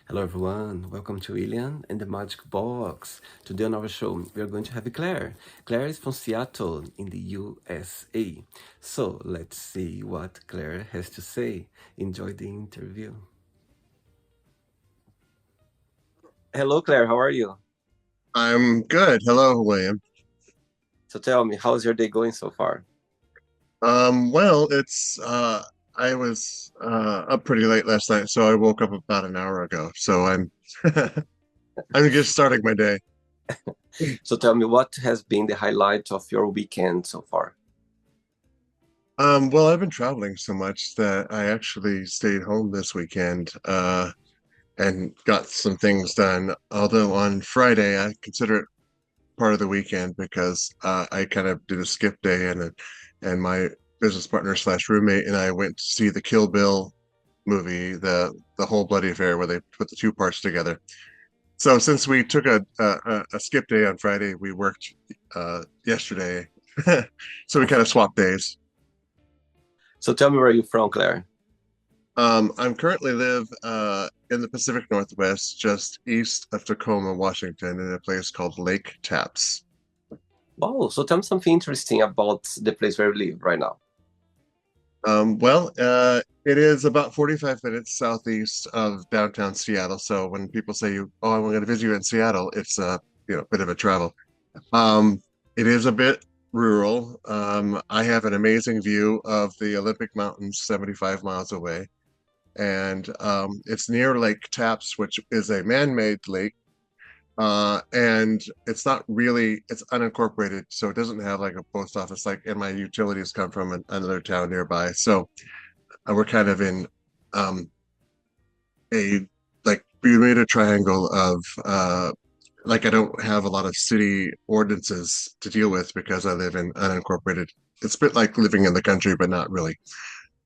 Hello everyone, welcome to William and the Magic Box. Today on our show, we are going to have Claire. Claire is from Seattle in the USA. So let's see what Claire has to say. Enjoy the interview. Hello Claire, how are you? I'm good. Hello, William. So tell me, how's your day going so far? Well, it's I was up pretty late last night, so I woke up about an hour ago. So I'm I'm just starting my day. So tell me, what has been the highlight of your weekend so far? Well, I've been traveling so much that I actually stayed home this weekend, and got some things done. Although on Friday, I consider it part of the weekend because I kind of did a skip day, and my business partner slash roommate and I went to see the Kill Bill movie, the whole bloody affair where they put the two parts together. So since we took a skip day on Friday, we worked yesterday, so we kind of swapped days. So tell me where you're from, Claire. I'm currently live in the Pacific Northwest, just east of Tacoma, Washington, in a place called Lake Tapps. Wow, so tell me something interesting about the place where you live right now. It is about 45 minutes southeast of downtown Seattle. So when people say oh, I'm going to visit you in Seattle, it's a bit of a travel. Um, it is a bit rural. I have an amazing view of the Olympic Mountains 75 miles away, and it's near Lake Tapps, which is a man-made lake. And it's unincorporated, so it doesn't have like a post office, and my utilities come from another town nearby. So we're kind of in um, a like Bermuda Triangle of I don't have a lot of city ordinances to deal with because I live in unincorporated. It's a bit like living in the country, but not really.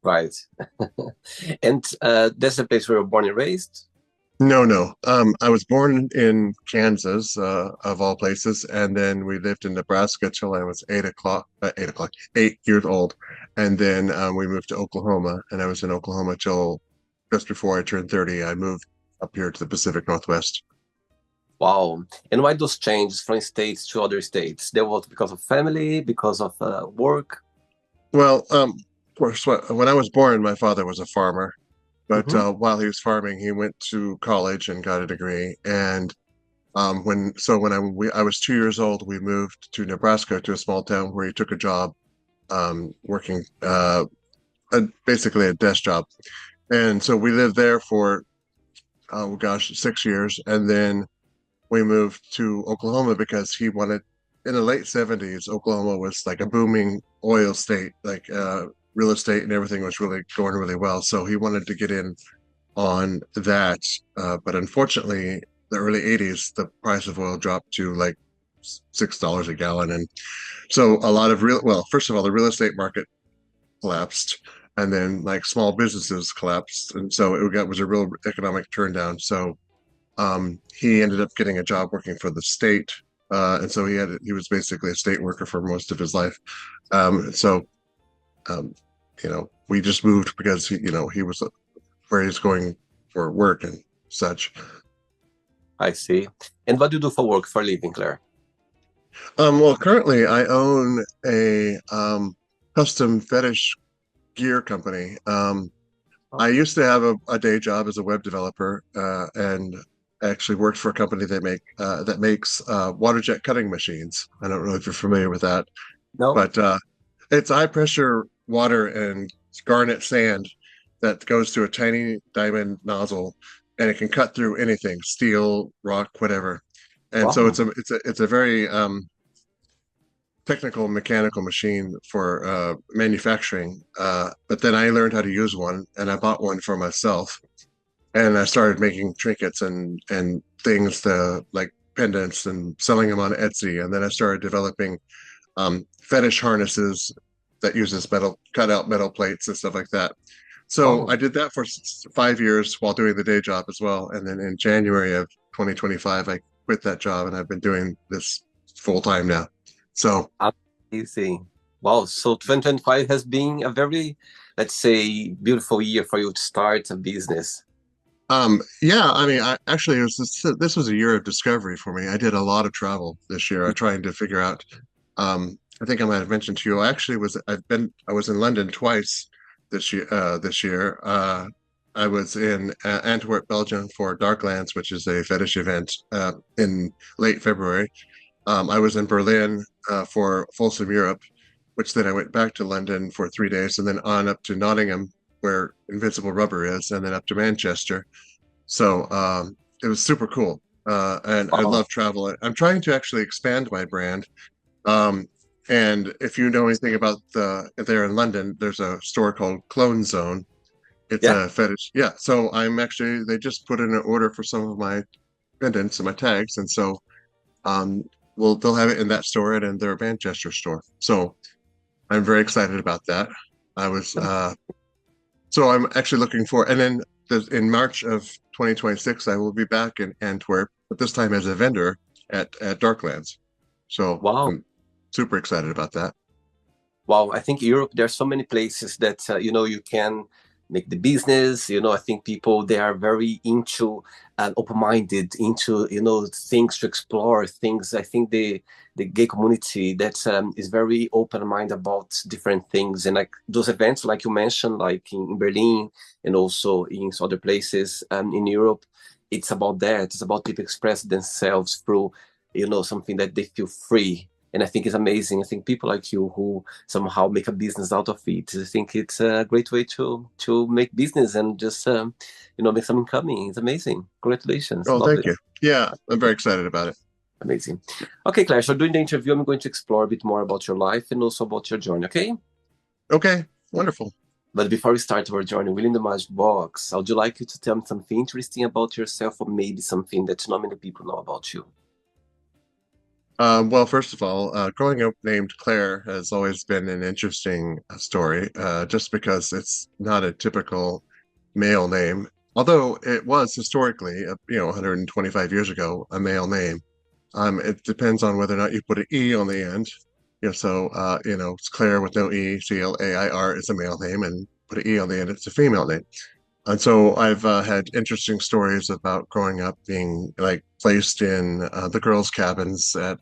Right. And that's the place where you're born and raised? No, no. I was born in Kansas, of all places, and then we lived in Nebraska till I was 8 years old, and then we moved to Oklahoma, and I was in Oklahoma till just before I turned 30. I moved up here to the Pacific Northwest. Wow. And why those changes from states to other states? They were because of family, because of work? Well, of course, when I was born, my father was a farmer, but Hmm. while he was farming, he went to college and got a degree. And I was 2 years old, we moved to Nebraska to a small town where he took a job, working basically a desk job. And so we lived there for, oh gosh, 6 years, and then we moved to Oklahoma because he wanted. In the late 70s, Oklahoma was like a booming oil state, real estate and everything was really going really well. So he wanted to get in on that. But unfortunately, the early 80s, the price of oil dropped to like $6 a gallon. And so first of all, the real estate market collapsed. And then like small businesses collapsed. And so was a real economic turn down. So he ended up getting a job working for the state. And so he was basically a state worker for most of his life. So um, we just moved because he was where he's going for work and such. I see. And what do you do for work, for a living, Claire? Well, currently I own a custom fetish gear company. I Oh, used to have a day job as a web developer, and I actually worked for a company that makes water jet cutting machines. I don't know if you're familiar with that, no? but it's high pressure water and garnet sand that goes through a tiny diamond nozzle, and it can cut through anything, steel, rock, whatever. And so Wow. it's a very technical mechanical machine for manufacturing. But then I learned how to use one, and I bought one for myself, and I started making trinkets and things to like pendants and selling them on Etsy. And then I started developing fetish harnesses that uses cut out metal plates and stuff like that. So I Wow. did that for 5 years while doing the day job as well. And then in January of 2025, I quit that job and I've been doing this full time now. So Amazing. Wow. So 2025 has been a very, let's say, beautiful year for you to start a business. Yeah, I mean, I actually it was this was a year of discovery for me. I did a lot of travel this year, trying to figure out. I think I might have mentioned to you. I was in London twice this year. I was in Antwerp, Belgium for Darklands, which is a fetish event in late February. I was in Berlin for Folsom Europe, which then I went back to London for 3 days, and then on up to Nottingham, where Invincible Rubber is, and then up to Manchester. So it was super cool. And I Wow. love travel. I'm trying to actually expand my brand. Um, and if you know anything about there in London, there's a store called Clone Zone. It's Yeah. a fetish. Yeah. So they just put in an order for some of my pendants and my tags. And so, um, they'll have it in that store and in their Manchester store. So I'm very excited about that. I was, so I'm actually looking for, and then in March of 2026, I will be back in Antwerp, but this time as a vendor at Darklands. So Wow. I'm super excited about that. Wow, I think Europe, there are so many places that you can make the business. I think people they are very into and open-minded into things to explore things. I think the gay community that is very open-minded about different things, and like those events, like you mentioned, like in Berlin and also in other places in Europe, it's about that. It's about people express themselves through something that they feel free. And I think it's amazing. I think people like you who somehow make a business out of it. I think it's a great way to make business and just make some income. It's amazing. Congratulations, Oh, love thank it. you. Yeah, I'm very excited about it. Amazing. Okay, Claire. So during the interview, I'm going to explore a bit more about your life and also about your journey. Okay. Okay, wonderful. But before we start our journey within the magic box, I would like you to tell me something interesting about yourself, or maybe something that not many people know about you. Well, first of all, growing up named Claire has always been an interesting story, just because it's not a typical male name, although it was historically, 125 years ago, a male name. It depends on whether or not you put an E on the end. It's Claire with no E, Clair is a male name, and put an E on the end, it's a female name. And so I've had interesting stories about growing up being like placed in the girls' cabins at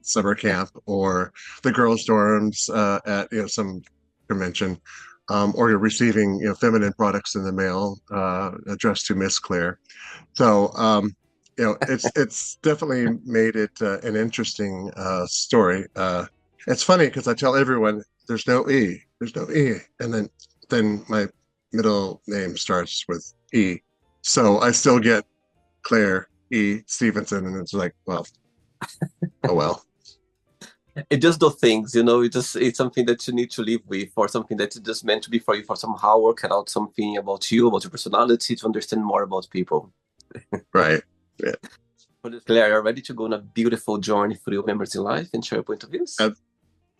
summer camp or the girls' dorms at some convention, or receiving feminine products in the mail addressed to Miss Claire. So it's definitely made it an interesting story. It's funny because I tell everyone there's no E, and then my middle name starts with E, so I still get Claire E. Stevenson, and it's like, well, oh well. It just those things, it's something that you need to live with, or something that's just meant to be for you, for somehow work out something about you, about your personality, to understand more about people. Right. Yeah. Claire, are you ready to go on a beautiful journey through your memories in life and share your point of views? Uh,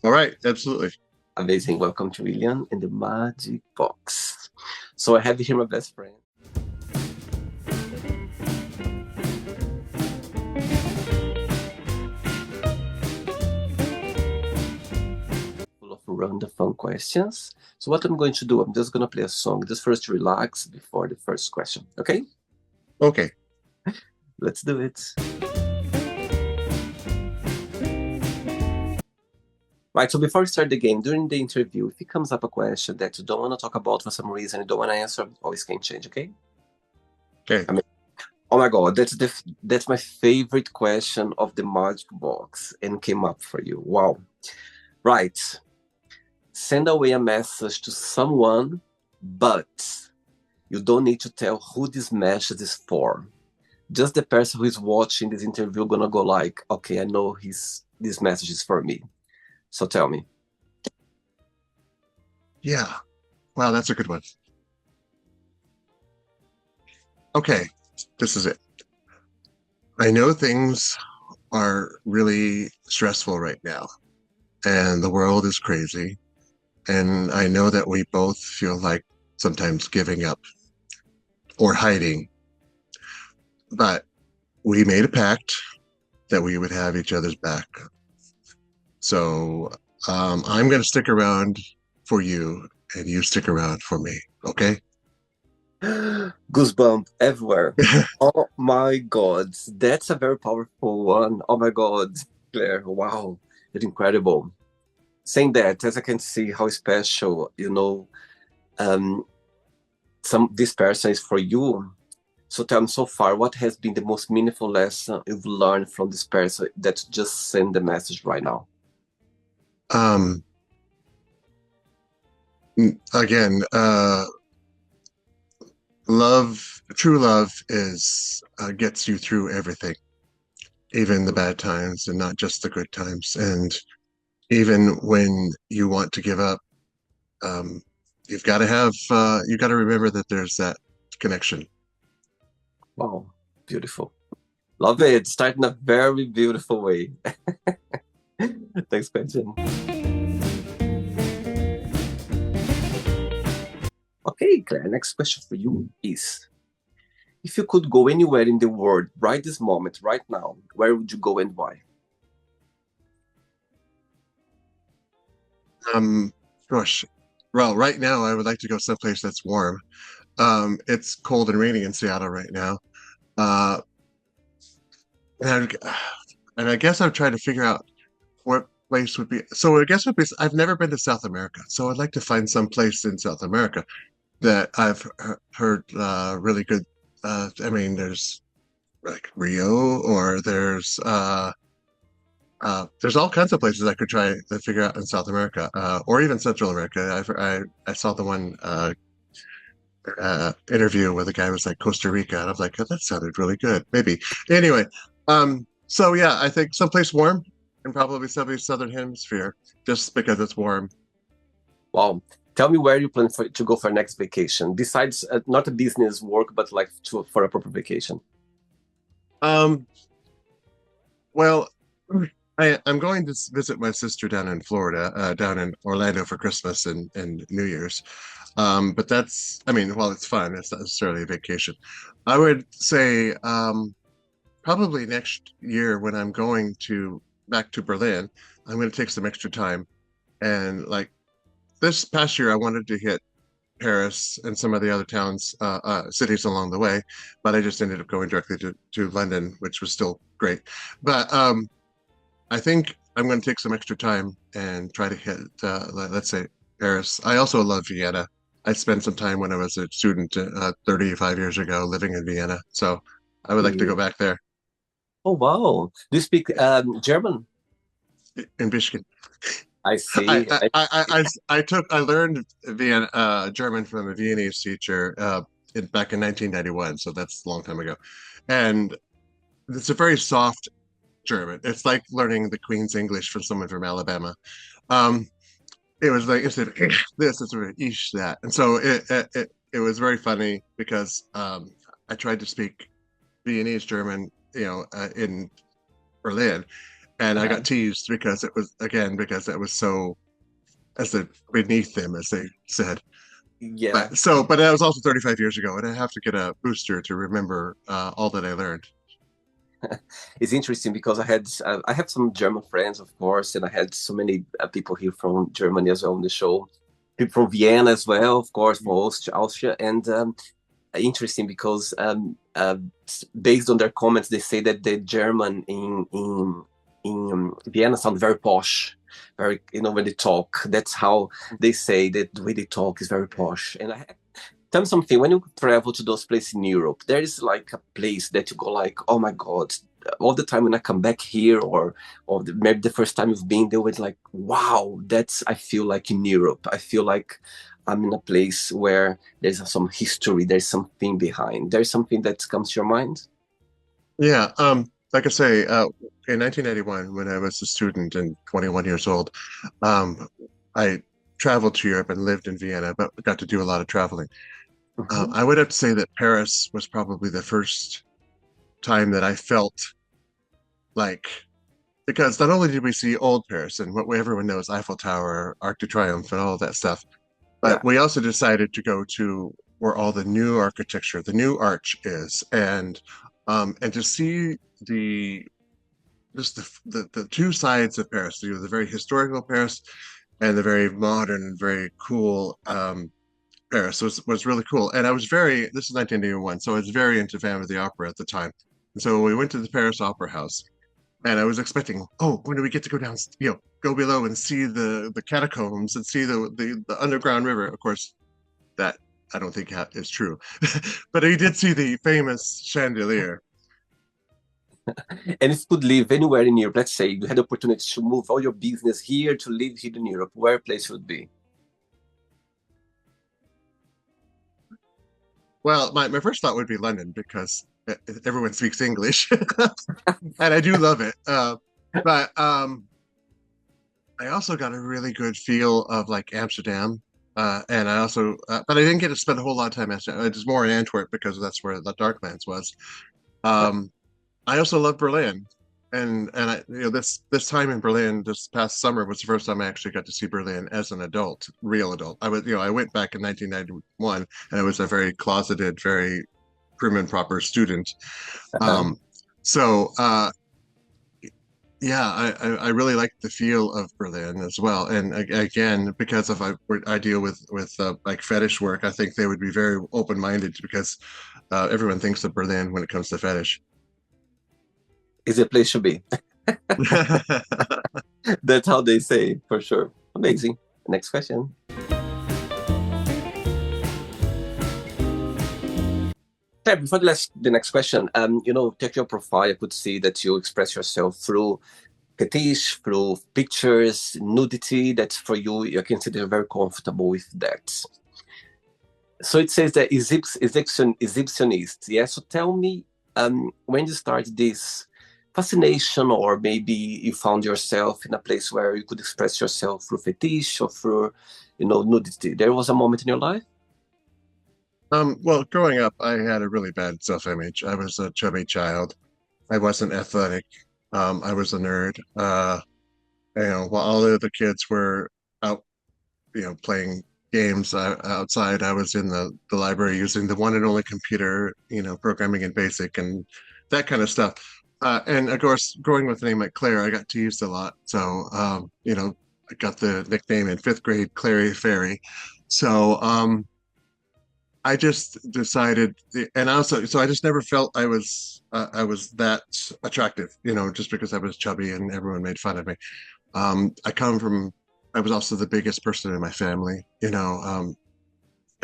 all right. Absolutely. Amazing. Welcome to William and the Magic Box. So I have here my best friend. Full of random fun questions. So what I'm going to do, I'm just going to play a song just first to relax before the first question. Okay? Okay. Let's do it. Right, so before we start the game, during the interview, if it comes up a question that you don't want to talk about for some reason, you don't want to answer, always can change, okay? Okay. I mean, oh my God, that's my favorite question of the Magic Box and came up for you. Wow. Right. Send away a message to someone, but you don't need to tell who this message is for. Just the person who is watching this interview gonna go like, okay, I know this message is for me. So tell me. Yeah. Wow, that's a good one. Okay. This is it. I know things are really stressful right now, and the world is crazy. And I know that we both feel like sometimes giving up or hiding, but we made a pact that we would have each other's back. So I'm going to stick around for you and you stick around for me. Okay. Goosebump everywhere. Oh my God, that's a very powerful one. Oh my God, Claire, wow, it's incredible. Saying that, as I can see how special, um, some this person is for you. So tell me so far, what has been the most meaningful lesson you've learned from this person that just send the message right now? Um, Again, true love is gets you through everything, even the bad times and not just the good times. And even when you want to give up, um, you got to remember that there's that connection. Wow, beautiful. Love it. Start in a very beautiful way. Thanks, Benjamin. Okay, Claire, next question for you is, if you could go anywhere in the world right this moment, right now, where would you go and why? Um, Gosh, well, right now I would like to go someplace that's warm. It's cold and rainy in Seattle right now. Uh, and I guess I'm trying to figure out what place would be. So I guess would be. I've never been to South America, so I'd like to find some place in South America that I've heard really good. I mean, there's like Rio, or there's all kinds of places I could try to figure out in South America, or even Central America. I saw the one interview where the guy was like Costa Rica, and I'm like, oh, that sounded really good. Maybe. Anyway, so yeah, I think someplace warm and probably someplace Southern Hemisphere, just because it's warm. Wow. Tell me where you plan to go for next vacation, besides not a business work, but like for a proper vacation. Um, well, I'm going to visit my sister down in Florida, down in Orlando for Christmas and New Year's. But that's, I mean, while it's fun, it's not necessarily a vacation. I would say probably next year when I'm going to back to Berlin, I'm going to take some extra time. And like this past year, I wanted to hit Paris and some of the other towns, cities along the way, but I just ended up going directly to London, which was still great. But I think I'm going to take some extra time and try to hit, let's say, Paris. I also love Vienna. I spent some time when I was a student 35 years ago living in Vienna. So I would like to go back there Oh, wow. Do you speak German? in Bishkek. I see. I learned Vienna, German from a Viennese teacher back in 1991. So that's a long time ago. And it's a very soft German. It's like learning the Queen's English from someone from Alabama. Um, it was like instead of this, it's sort of ish that, and so it was very funny because I tried to speak Viennese German, in Berlin, and I got Uh-huh. teased because it was again because it was so as a beneath them, as they said. Yeah. But that was also 35 years ago, and I have to get a booster to remember all that I learned. It's interesting because I have some German friends, of course, and I had so many people here from Germany as well on the show. People from Vienna as well, of course, from Austria, and interesting because based on their comments, they say that the German in Vienna sound very posh, very when they talk. That's how they say that the way they talk is very posh. And tell me something. When you travel to those places in Europe, there is like a place that you go like, oh my God. All the time when I come back here, or maybe the first time you've been there, it's like, wow, that's I feel like in Europe. I feel like I'm in a place where there's some history, there's something behind, there's something that comes to your mind. Yeah, like I say, in 1991, when I was a student and 21 years old, I traveled to Europe and lived in Vienna, but got to do a lot of traveling. Mhm. I would have to say that Paris was probably the first time that I felt like, because not only did we see old Paris and what everyone knows, Eiffel Tower, Arc de Triomphe, and all of that stuff, but Yeah. we also decided to go to where all the new architecture, the new arch is, and to see the just the two sides of Paris, the very historical Paris and the very modern and very cool. Paris was really cool. And I was very, this is 1981, so I was very into Phantom of the Opera at the time. And so we went to the Paris Opera House, and I was expecting, oh, when do we get to go down, go below and see the catacombs and see the underground river? Of course, that I don't think is true, but I did see the famous chandelier. And if you could live anywhere in Europe, let's say you had the opportunity to move all your business here to live here in Europe, where place would be? Well, my first thought would be London because everyone speaks English, and I do love it. But I also got a really good feel of like Amsterdam. And I also, but I didn't get to spend a whole lot of time in Amsterdam. It was more in Antwerp because that's where the Darklands was. Right. Um, I also love Berlin, and this time in Berlin this past summer was the first time I actually got to see Berlin as an adult, real adult. I went back in 1991, and I was a very closeted, very prim and proper student. Uh-huh. Um, so yeah, I really like the feel of Berlin as well. And again, because of I deal with like fetish work, I think they would be very open-minded because everyone thinks of Berlin when it comes to fetish. Is a place to be. That's how they say, for sure. Amazing. Next question. Yeah, before the next question, take your profile. I could see that you express yourself through fetish, through pictures, nudity. That's for you. You consider very comfortable with that. So it says that Egyptianist. Yeah. So tell me, when you started this fascination, or maybe you found yourself in a place where you could express yourself through fetish or through, nudity. There was a moment in your life. Well, growing up, I had a really bad self-image. I was a chubby child. I wasn't athletic. I was a nerd. While all the other kids were out, playing games outside, I was in the library using the one and only computer, programming in BASIC and that kind of stuff. And of course, growing with a name like Claire, I got teased a lot. So, I got the nickname in fifth grade, Clary Fairy. So, I just decided, and also, so I just never felt I was that attractive, just because I was chubby and everyone made fun of me. I come from, I was also the biggest person in my family, and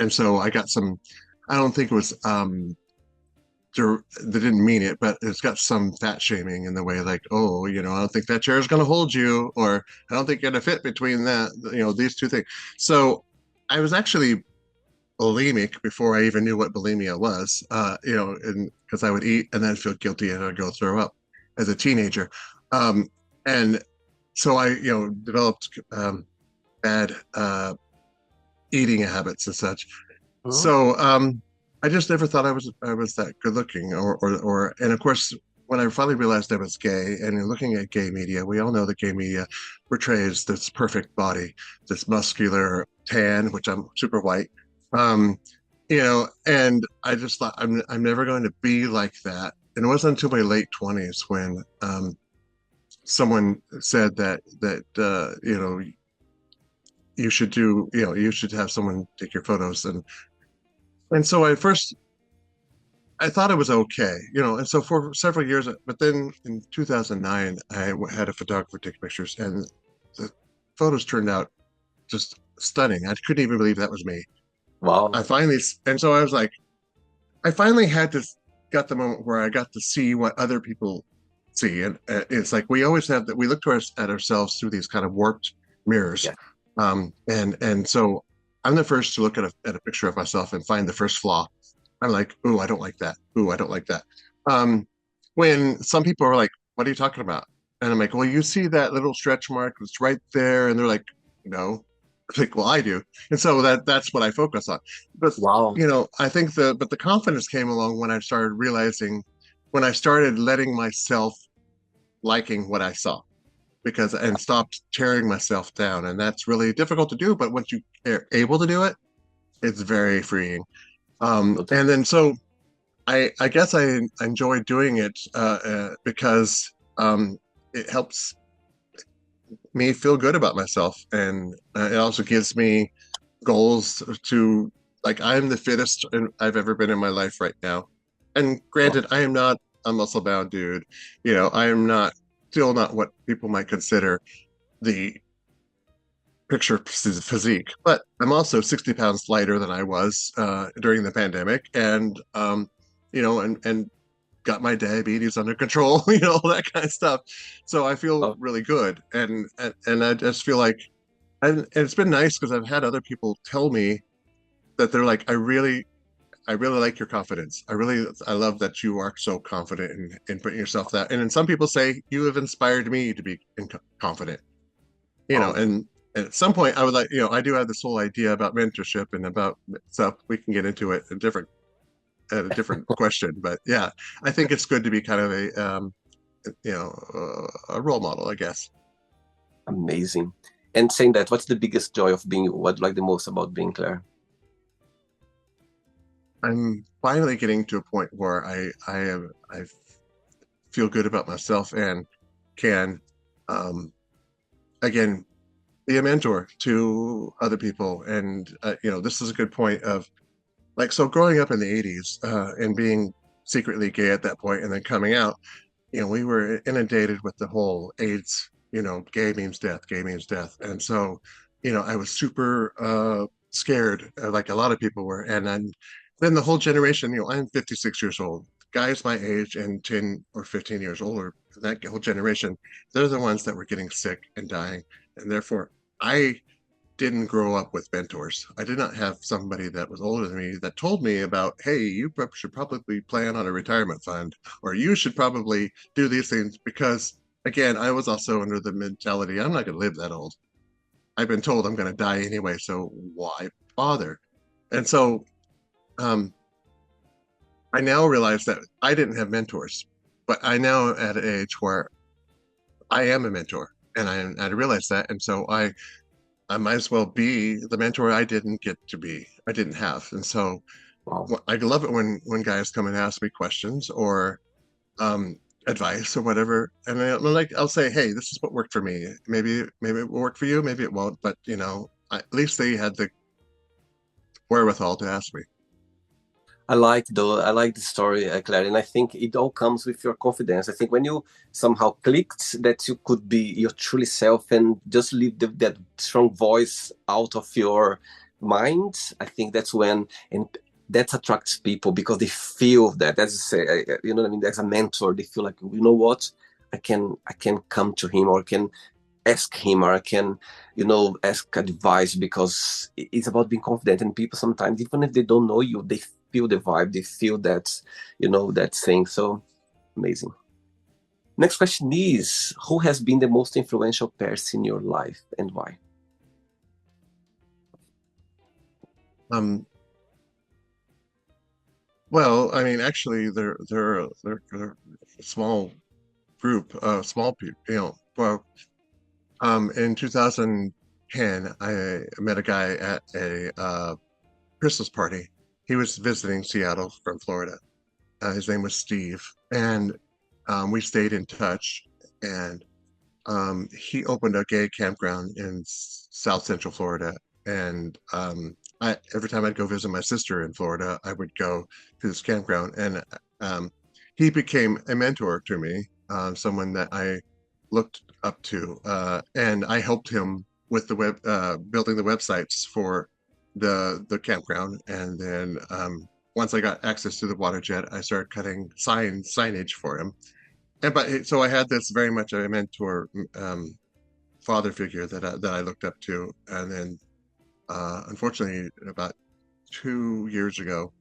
so I got some. I don't think it was they didn't mean it, but it's got some fat shaming in the way, like, oh, I don't think that chair is going to hold you, or I don't think you're going to fit between that, these two things. So I was actually bulimic before I even knew what bulimia was, and because I would eat and then feel guilty and I'd go throw up as a teenager. And so I, developed bad eating habits and such. Mhm. So I just never thought I was that good looking, and of course when I finally realized I was gay, and in looking at gay media, we all know that gay media portrays this perfect body, this muscular tan, which I'm super white, um, and I just thought I'm never going to be like that. And it wasn't until my late 20s when someone said that you should you should have someone take your photos, and so I thought it was okay, and so for several years, but then in 2009, I had a photographer take pictures, and the photos turned out just stunning. I couldn't even believe that was me. Wow. I finally, and so I was like, I finally got the moment where I got to see what other people see. And it's like, we always have that, we look at ourselves through these kind of warped mirrors. Yeah. And so I'm the first to look at a picture of myself and find the first flaw. I'm like, ooh, I don't like that. Ooh, I don't like that. Um, when some people are like, what are you talking about? And I'm like, well, you see that little stretch mark that's right there. And they're like, no. I think, well, I do. And so that's what I focus on. But, Wow. I think the confidence came along when I started realizing, when I started letting myself liking what I saw, and stopped tearing myself down. And that's really difficult to do. But once you are able to do it, it's very freeing. And then so I guess I enjoy doing it because it helps me feel good about myself, and it also gives me goals to like I'm the fittest I've ever been in my life right now. And Wow. granted, I am not a muscle bound dude. You know, I am not still not what people might consider the picture physique, but I'm also 60 pounds lighter than I was during the pandemic, and you know, and got my diabetes under control, you know, all that kind of stuff. So I feel Oh, really good, and I just feel like, and it's been nice because I've had other people tell me that they're like, I really like your confidence. I love that you are so confident in putting yourself that. And then some people say you have inspired me to be confident, you know, wow. and at some point I would like, you know, I do have this whole idea about mentorship and about stuff. We can get into it at a different question, but yeah, I think it's good to be kind of you know, a role model, I guess. Amazing. And saying that, what's the biggest joy of being you? What do you like the most about being Claire? I'm finally getting to a point where I feel good about myself and can, um, again, be a mentor to other people. And you know, this is a good point of like, so growing up in the 80s and being secretly gay at that point and then coming out, you know, we were inundated with the whole AIDS, you know, gay means death, gay means death. And so, you know, I was super scared, like a lot of people were. And then the whole generation, you know, I'm 56 years old. Guys my age and 10 or 15 years older, that whole generation, they're the ones that were getting sick and dying. And therefore, I didn't grow up with mentors. I did not have somebody that was older than me that told me about, hey, you should probably plan on a retirement fund, or you should probably do these things. Because again, I was also under the mentality, I'm not going to live that old. I've been told I'm going to die anyway, so why bother? And so um, I now realize that I didn't have mentors, but I now at an age where I am a mentor, and I realize that, and so I might as well be the mentor I didn't get to be. I didn't have. And so Wow. I love it when guys come and ask me questions or um, advice or whatever. And I'll say, hey, this is what worked for me. Maybe it will work for you, maybe it won't. But you know, at least they had the wherewithal to ask me. I like the story, Claire, and I think it all comes with your confidence. I think when you somehow clicked that you could be your truly self and just leave that strong voice out of your mind, I think that's when and that attracts people because they feel that. As you say, you know what I mean. As a mentor, they feel like you know what, I can come to him or I can ask him or I can, you know, ask advice because it's about being confident. And people sometimes, even if they don't know you, they feel the vibe, they feel that, you know, that thing. So amazing. Next question is, who has been the most influential person in your life and why? Um, well, I mean, actually, they're a small group, small people, you know. Well, in 2010, I met a guy at a Christmas party. He was visiting Seattle from Florida. His name was Steve, and we stayed in touch. And he opened a gay campground in South Central Florida. And every time I'd go visit my sister in Florida, I would go to this campground. And um, he became a mentor to me, someone that I looked up to, and I helped him with the building the websites for the campground. And then once I got access to the water jet, I started cutting signage for him. And but so I had this very much a mentor, father figure that I looked up to. And then unfortunately, about 2 years ago,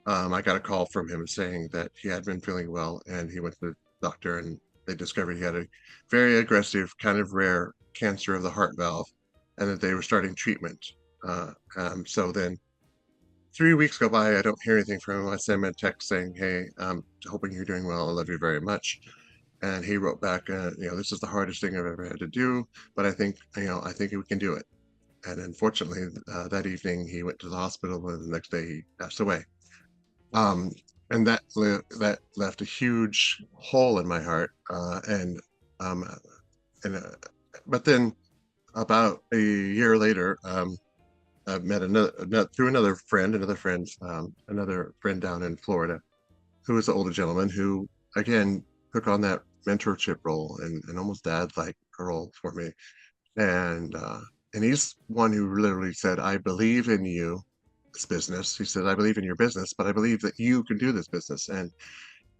I got a call from him saying that he had been feeling well, and he went to the doctor, and they discovered he had a very aggressive, kind of rare cancer of the heart valve, and that they were starting treatment. So then 3 weeks go by, I don't hear anything from him. I send him a text saying, "Hey, hoping you're doing well. I love you very much." And he wrote back, "You know, this is the hardest thing I've ever had to do, but I think, you know, I think we can do it." And unfortunately, that evening he went to the hospital, and the next day he passed away. Um, and that left a huge hole in my heart. Um, and But then about a year later, met another friend, another friend down in Florida, who was an older gentleman who, again, took on that mentorship role and almost dad like role for me. And and he's one who literally said, "I believe in you, this business." He said, "I believe in your business, but I believe that you can do this business." And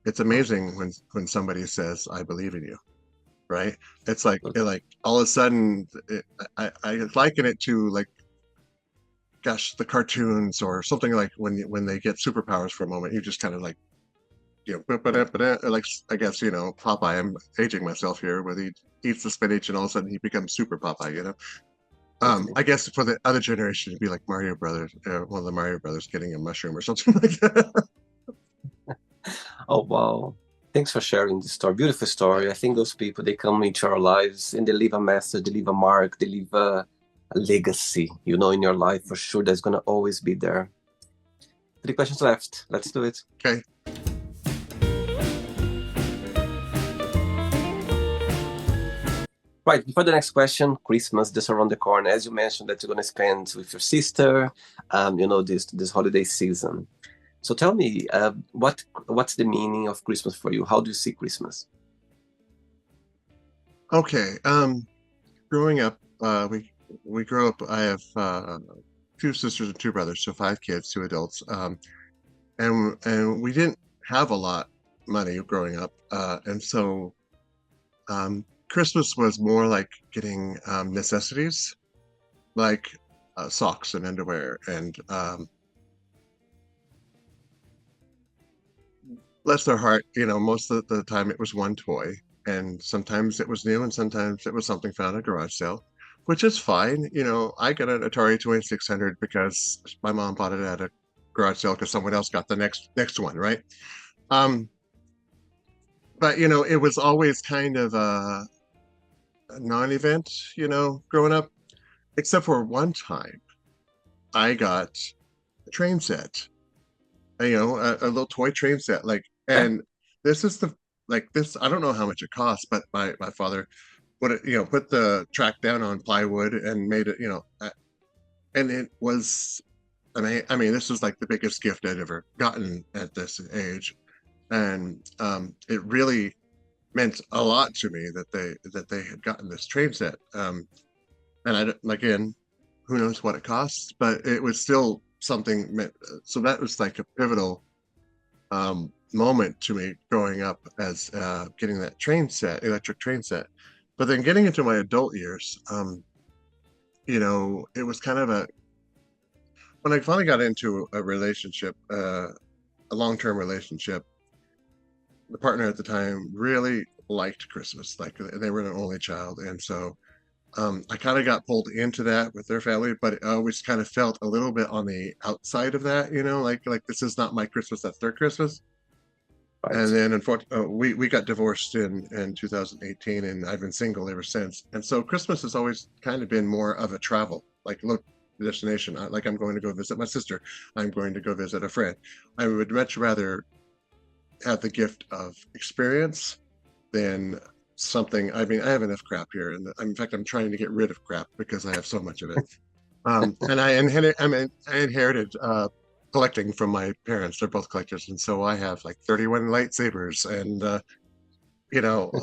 it's amazing when somebody says, "I believe in you," right? It's like all of a sudden, I liken it to like, gosh, the cartoons or something like when they get superpowers for a moment, you just kind of like, like, I guess, Popeye. I'm aging myself here, where he eats the spinach and all of a sudden he becomes super Popeye. Totally. I guess for the other generation, it'd be like Mario Brothers, one of the Mario Brothers getting a mushroom or something like that. Oh, wow. Thanks for sharing this story. Beautiful story. I think those people, they come into our lives and they leave a message, they leave a mark, they leave a legacy, in your life for sure. That's going to always be there. 3 questions left. Let's do it. Okay. Right, before the next question, Christmas just around the corner. As you mentioned that you're going to spend with your sister, this holiday season. So tell me, what's the meaning of Christmas for you? How do you see Christmas? Okay. Growing up, we grew up. I have 2 sisters and 2 brothers, so 5 kids, 2 adults. And we didn't have a lot money growing up, and so Christmas was more like getting necessities, like socks and underwear, and bless their heart, most of the time it was one toy, and sometimes it was new, and sometimes it was something found at a garage sale, which is fine. I got an Atari 2600 because my mom bought it at a garage sale because someone else got the next one, right? Um, but it was always kind of a non-event, growing up, except for one time I got a train set, a little toy train set, like, Yeah. and this is the like this. I don't know how much it cost, but my father put it, put the track down on plywood and made it, and it was. I mean, this was like the biggest gift I'd ever gotten at this age, and it really meant a lot to me that they had gotten this train set. And again, who knows what it costs, but it was still something. So that was like a pivotal moment to me growing up, as getting that electric train set. But then getting into my adult years, it was kind of when I finally got into a relationship, a long-term relationship. The partner at the time really liked Christmas, like they were an only child, and so I kind of got pulled into that with their family, but I always kind of felt a little bit on the outside of that, like this is not my Christmas, that's their Christmas. And Right. then unfortunately, we got divorced in 2018, and I've been single ever since. And so Christmas has always kind of been more of a travel, like, look, destination. Like, I'm going to go visit my sister. I'm going to go visit a friend. I would much rather have the gift of experience than something. I mean, I have enough crap here, and in fact, I'm trying to get rid of crap because I have so much of it. And I inherited collecting from my parents. They're both collectors, and so I have like 31 lightsabers and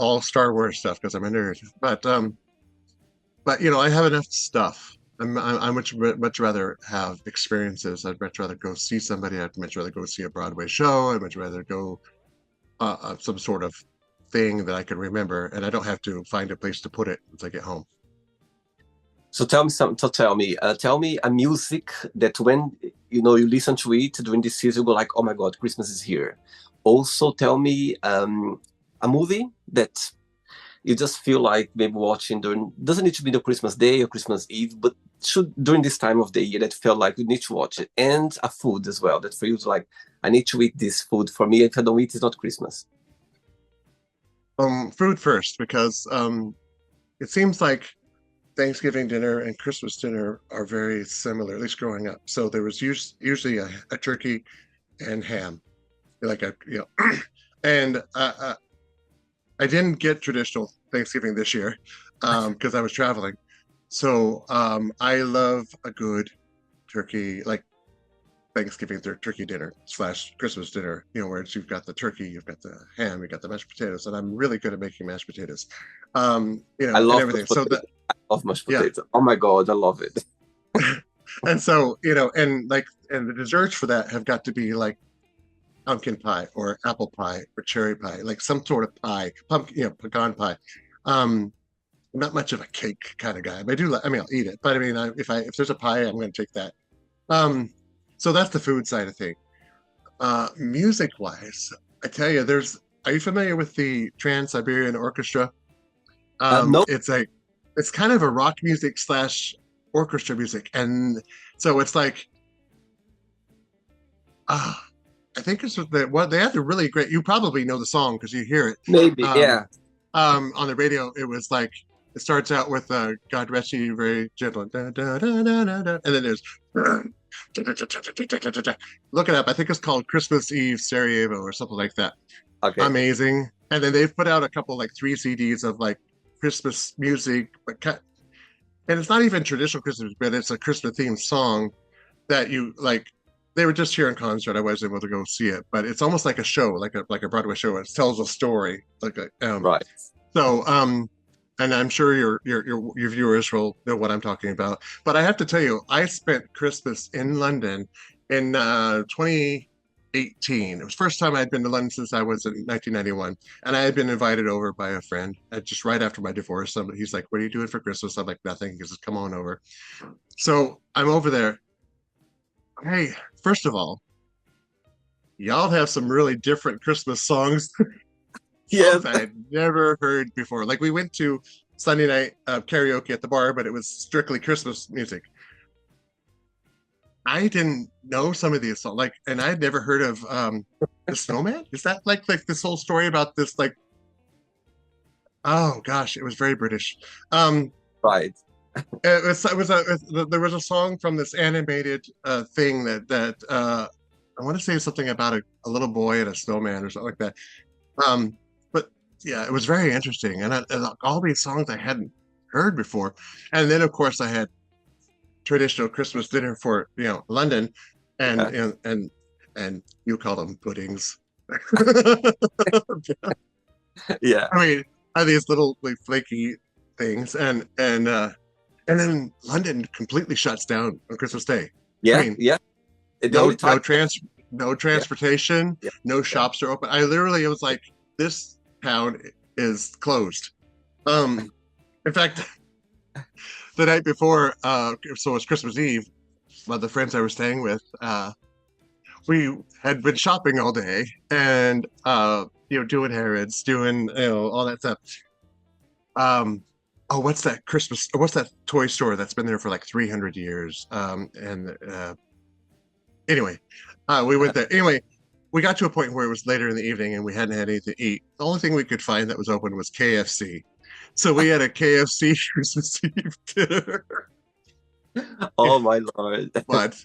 all Star Wars stuff because I'm a nerd. But I have enough stuff. I much rather have experiences. I'd much rather go see somebody. I'd much rather go see a Broadway show. I'd much rather go some sort of thing that I can remember, and I don't have to find a place to put it once I get home. So tell me some. So tell me a music that when you listen to it during this season, you go like, "Oh my God, Christmas is here." Also, tell me a movie that you just feel like maybe watching during. Doesn't need to be the Christmas Day or Christmas Eve, but should during this time of the year that felt like you need to watch it, and a food as well that for you is like, I need to eat this food. For me, if I don't eat, it's not Christmas. Food first, because it seems like Thanksgiving dinner and Christmas dinner are very similar, at least growing up. So there was usually a turkey and ham, like and I didn't get traditional Thanksgiving this year because I was traveling. So I love a good turkey, like Thanksgiving turkey dinner slash Christmas dinner, where you've got the turkey, you've got the ham, you've got the mashed potatoes, and I'm really good at making mashed potatoes, I and love everything. mashed So potatoes. that, I love mashed yeah. potatoes. Oh my God, I love it. And so, and the desserts for that have got to be like pumpkin pie or apple pie or cherry pie, like some sort of pie, pumpkin, pecan pie. Um, I'm not much of a cake kind of guy, but I do. I mean, I'll eat it, but I mean, if there's a pie, I'm going to take that. Um, so that's the food side of things. Music wise, I tell you, are you familiar with the Trans-Siberian Orchestra? Nope. It's kind of a rock music slash orchestra music. And so it's like, uh, I think it's what they have the really great, you probably know the song because you hear it. Maybe, Um, yeah. on the radio, it was like, it starts out with God rest you very gentle, da, da, da, da, da, da, and then there's look it up. I think it's called Christmas Eve Sarajevo or something like that. Okay. Amazing. And then they've put out a couple, like 3 CDs of like Christmas music, and it's not even traditional Christmas, but it's a Christmas themed song that you like. They were just here in concert. I wasn't able to go see it, but it's almost like a show, like a Broadway show. It tells a story, Right. so and I'm sure your viewers will know what I'm talking about. But I have to tell you, I spent Christmas in London in 2018. It was the first time I'd been to London since I was in 1991, and I had been invited over by a friend just right after my divorce. He's like, "What are you doing for Christmas?" I'm like, "Nothing." He says, "Come on over." So I'm over there. Hey, first of all, y'all have some really different Christmas songs, Yes. songs I had never heard before. Like we went to Sunday night karaoke at the bar, but it was strictly Christmas music. I didn't know some of these songs, and I'd never heard of the Snowman. Is that like this whole story about this? Like, oh gosh, it was very British. Um, Right. there was a song from this animated thing that I want to say something about a little boy and a snowman or something like that. But yeah, it was very interesting, and all these songs I hadn't heard before, and then of course I had traditional Christmas dinner for London, and Yeah. and you call them puddings. Yeah. I mean, these little like flaky things, and then London completely shuts down on Christmas Day. I Yeah. mean, Yeah. The no only time. no trans no Yeah. transportation, Yeah. no Yeah. shops are open. I literally was like, this town is closed. Um, in fact, the night before, so it was Christmas Eve. The friends I was staying with, we had been shopping all day and doing Harrods, doing all that stuff. Oh, what's that Christmas? What's that toy store that's been there for like 300 years? And anyway, we went there. Anyway, we got to a point where it was later in the evening and we hadn't had anything to eat. The only thing we could find that was open was KFC. So we had a KFC Christmas Eve dinner. Oh my Lord. But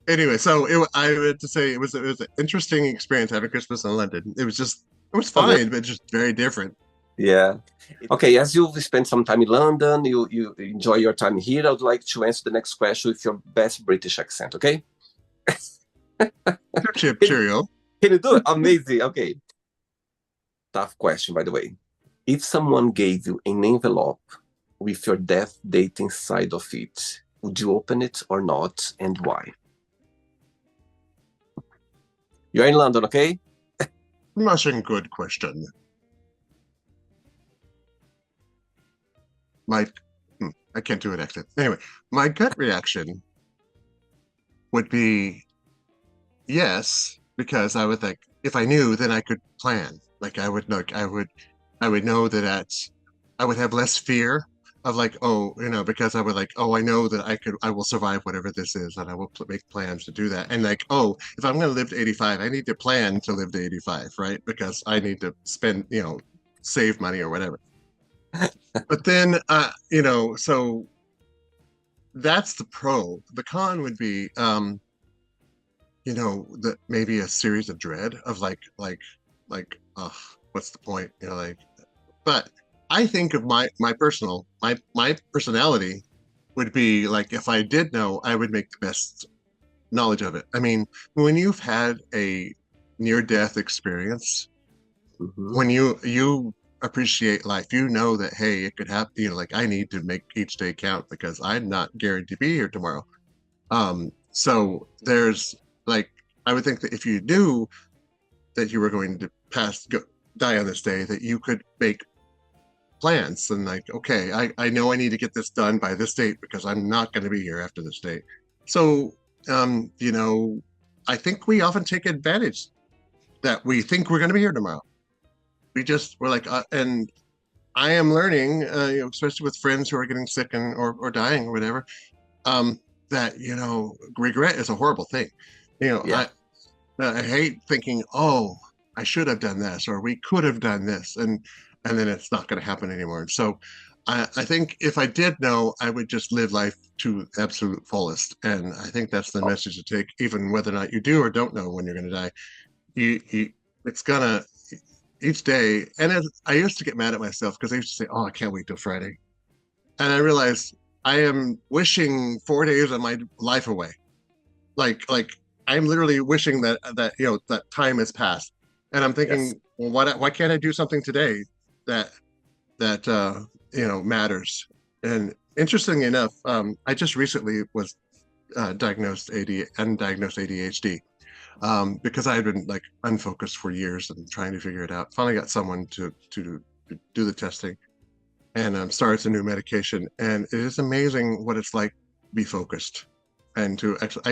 anyway, so I would to say it was an interesting experience having Christmas in London. It was Okay. fine, but just very different. Yeah. Okay, as you've spent some time in London, you enjoy your time here, I would like to answer the next question with your best British accent, okay? Chip Can, cheerio. can you do it? Amazing. Okay. Tough question, by the way. If someone gave you an envelope with your death date inside of it, would you open it or not, and why? You're in London, okay? Smashing good question. My I can't do an accent. Anyway, my gut reaction would be yes, because I would think if I knew, then I could plan. Like I would know I would have less fear of like, oh, because I would like, oh, I know that I will survive whatever this is, and I will make plans to do that. And like, oh, if I'm going to live to 85, I need to plan to live to 85, right? Because I need to spend, save money or whatever. But then, so that's the pro. The con would be, that maybe a series of dread of what's the point? But I think of my personality. would be like if I did know, I would make the best knowledge of it. I mean, when you've had a near-death experience, Hmm. when you appreciate life, you know that hey, it could happen. You know, like I need to make each day count because I'm not guaranteed to be here tomorrow. So there's like I would think that if you knew that you were going to die on this day, that you could make plans and like, okay, I know I need to get this done by this date because I'm not going to be here after this date. So, you know, I think we often take advantage that we think we're going to be here tomorrow. We're like, and I am learning, you know, especially with friends who are getting sick or dying or whatever, that, you know, regret is a horrible thing. You know, Yeah. I hate thinking, oh, I should have done this or we could have done this, and then it's not going to happen anymore. So, I think if I did know, I would just live life to absolute fullest, and I think that's the Oh, message to take, even whether or not you do or don't know when you're going to die. You it's gonna each day. And I used to get mad at myself because I used to say, "Oh, I can't wait till Friday," and I realized I am wishing 4 days of my life away. Like I'm literally wishing that you know that time has passed, and I'm yes. thinking, well, why can't I do something today that you know matters? And interestingly enough, I just recently was undiagnosed ADHD because I had been like unfocused for years and trying to figure it out. Finally, got someone to do the testing and started some new medication, and it is amazing what it's like to be focused and to actually.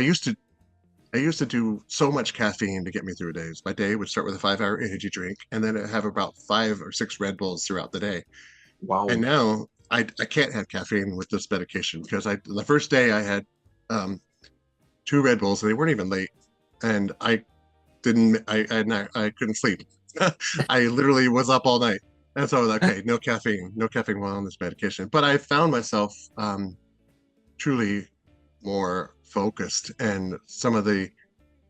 I used to do so much caffeine to get me through days. My day would start with a 5 hour energy drink and then I'd have about 5 or 6 Red Bulls throughout the day. And Wow. now I can't have caffeine with this medication because the first day I had um, 2 Red Bulls and they weren't even late. And I didn't, I couldn't sleep. I literally was up all night. And so I was like, okay, no caffeine while on this medication. But I found myself truly more focused and some of the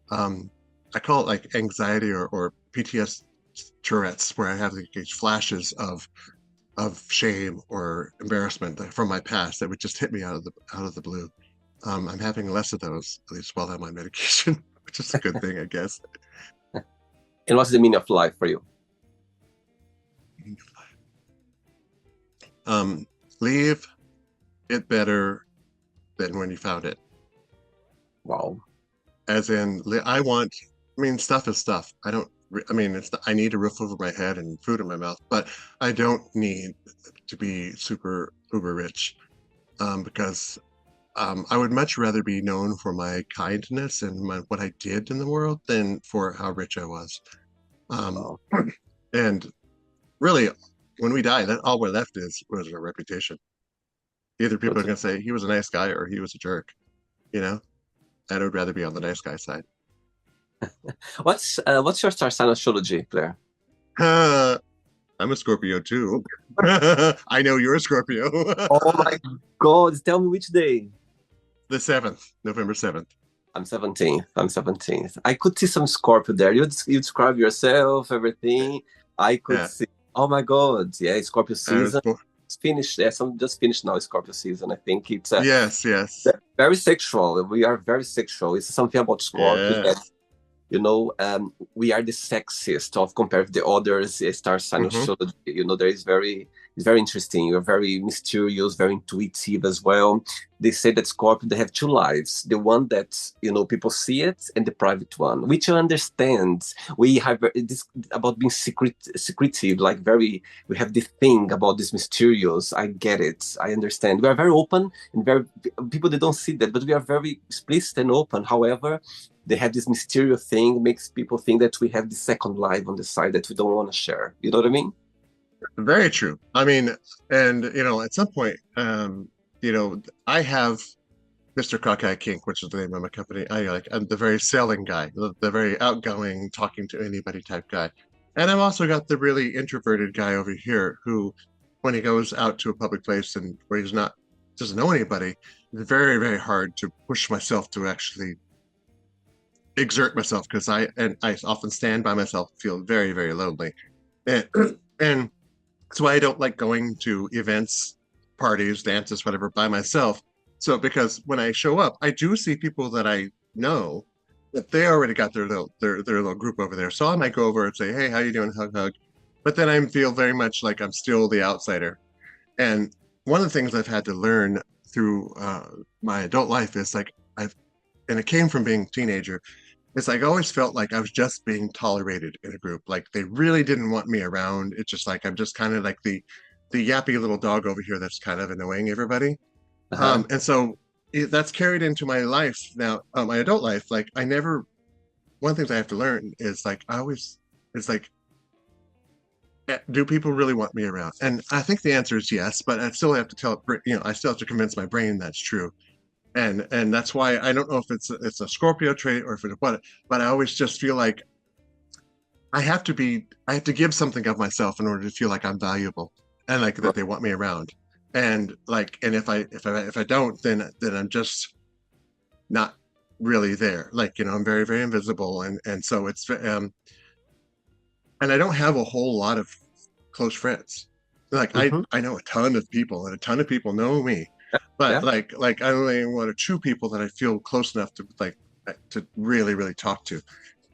um, I call it like anxiety or PTS Tourette's, where I have these flashes of shame or embarrassment from my past that would just hit me out of the blue. I'm having less of those, at least while I'm on medication, which is a good thing, I guess. And what's the meaning of life for you? Um, leave it better than when you found it. Wow. As in, I want. I mean, stuff is stuff. I don't. I mean, I need a roof over my head and food in my mouth, but I don't need to be super uber rich because I would much rather be known for my kindness and what I did in the world than for how rich I was. Um, Wow. and really, when we die, that all we're left was a reputation. Either people are Totally. going to say he was a nice guy or he was a jerk, you know? And I would rather be on the nice guy side. What's your star sign astrology, Claire? I'm a Scorpio too. I know you're a Scorpio. Oh my God, tell me which day. The 7th, November 7th. I'm 17th. I'm 17th. I could see some Scorpio there. You describe yourself, everything. I could Yeah, see. Oh my God. Yeah, Scorpio I was season. born. It's finished. Yes, I'm just finished now, Scorpio season. I think it's Yes, yes, very sexual. We are very sexual. It's something about Scorpio that yes. we are the sexiest of compared to the others star sign Hmm. astrology. There is it's very interesting. You're very mysterious, very intuitive as well. They say that Scorpio, they have two lives: the one that people see it, and the private one, which I understand. We have this about being secretive, like very. We have this thing about this mysterious. I get it. I understand. We are very open and very people. They don't see that, but we are very explicit and open. However, they have this mysterious thing makes people think that we have the second life on the side that we don't want to share. You know what I mean? Very true. I mean, and at some point, I have Mr. Cockeye Kink, which is the name of my company. I'm the very selling guy, the very outgoing, talking to anybody type guy. And I've also got the really introverted guy over here who, when he goes out to a public place and where he's not doesn't know anybody, it's very, very hard to push myself to actually exert myself because I often stand by myself, feel very, very lonely. And and that's why I don't like going to events, parties, dances, whatever by myself So because when I show up, I do see people that I know that they already got their little group over there. So I might go over and say, "Hey, how you doing?" Hug, hug. But then I feel very much like I'm still the outsider. And one of the things I've had to learn through my adult life is like and it came from being a teenager. It's like I always felt like I was just being tolerated in a group. Like they really didn't want me around. It's just like I'm just kind of like the yappy little dog over here that's kind of annoying everybody. Uh-huh. And so that's carried into my life now, my adult life. Like I never. One of the things I have to learn is like I always. It's like, do people really want me around? And I think the answer is yes, but I still have to tell it. I still have to convince my brain that's true. And that's why I don't know if it's a Scorpio trait or if it's what, but I always just feel like I have to give something of myself in order to feel like I'm valuable and like that they want me around. And like, and if I don't, then I'm just not really there. Like, I'm very, very invisible. And so and I don't have a whole lot of close friends. Like Mm-hmm. I know a ton of people and a ton of people know me, but Yeah. like I only one or two people that I feel close enough to like to really really talk to.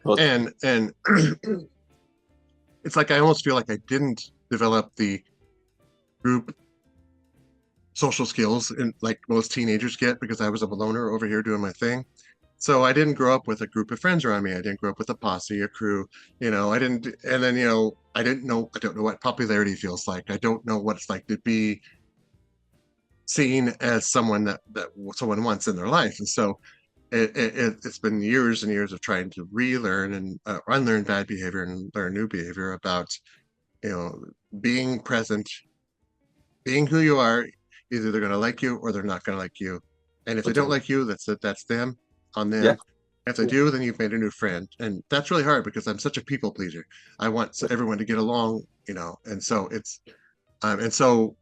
Totally. And it's like I almost feel like I didn't develop the group social skills and like most teenagers get because I was a loner over here doing my thing. So I didn't grow up with a group of friends around me. I didn't grow up with a posse, a crew. I didn't, and then I don't know what popularity feels like. I don't know what it's like to be seen as someone that someone wants in their life. And so it's been years and years of trying to relearn and unlearn bad behavior and learn new behavior about you know being present, being who you are. Either they're going to like you or they're not going to like you. And if they don't Totally. like you, that's it. That's them on Yeah. them. If they do, then you've made a new friend. And that's really hard because I'm such a people pleaser. I want everyone to get along, and so and so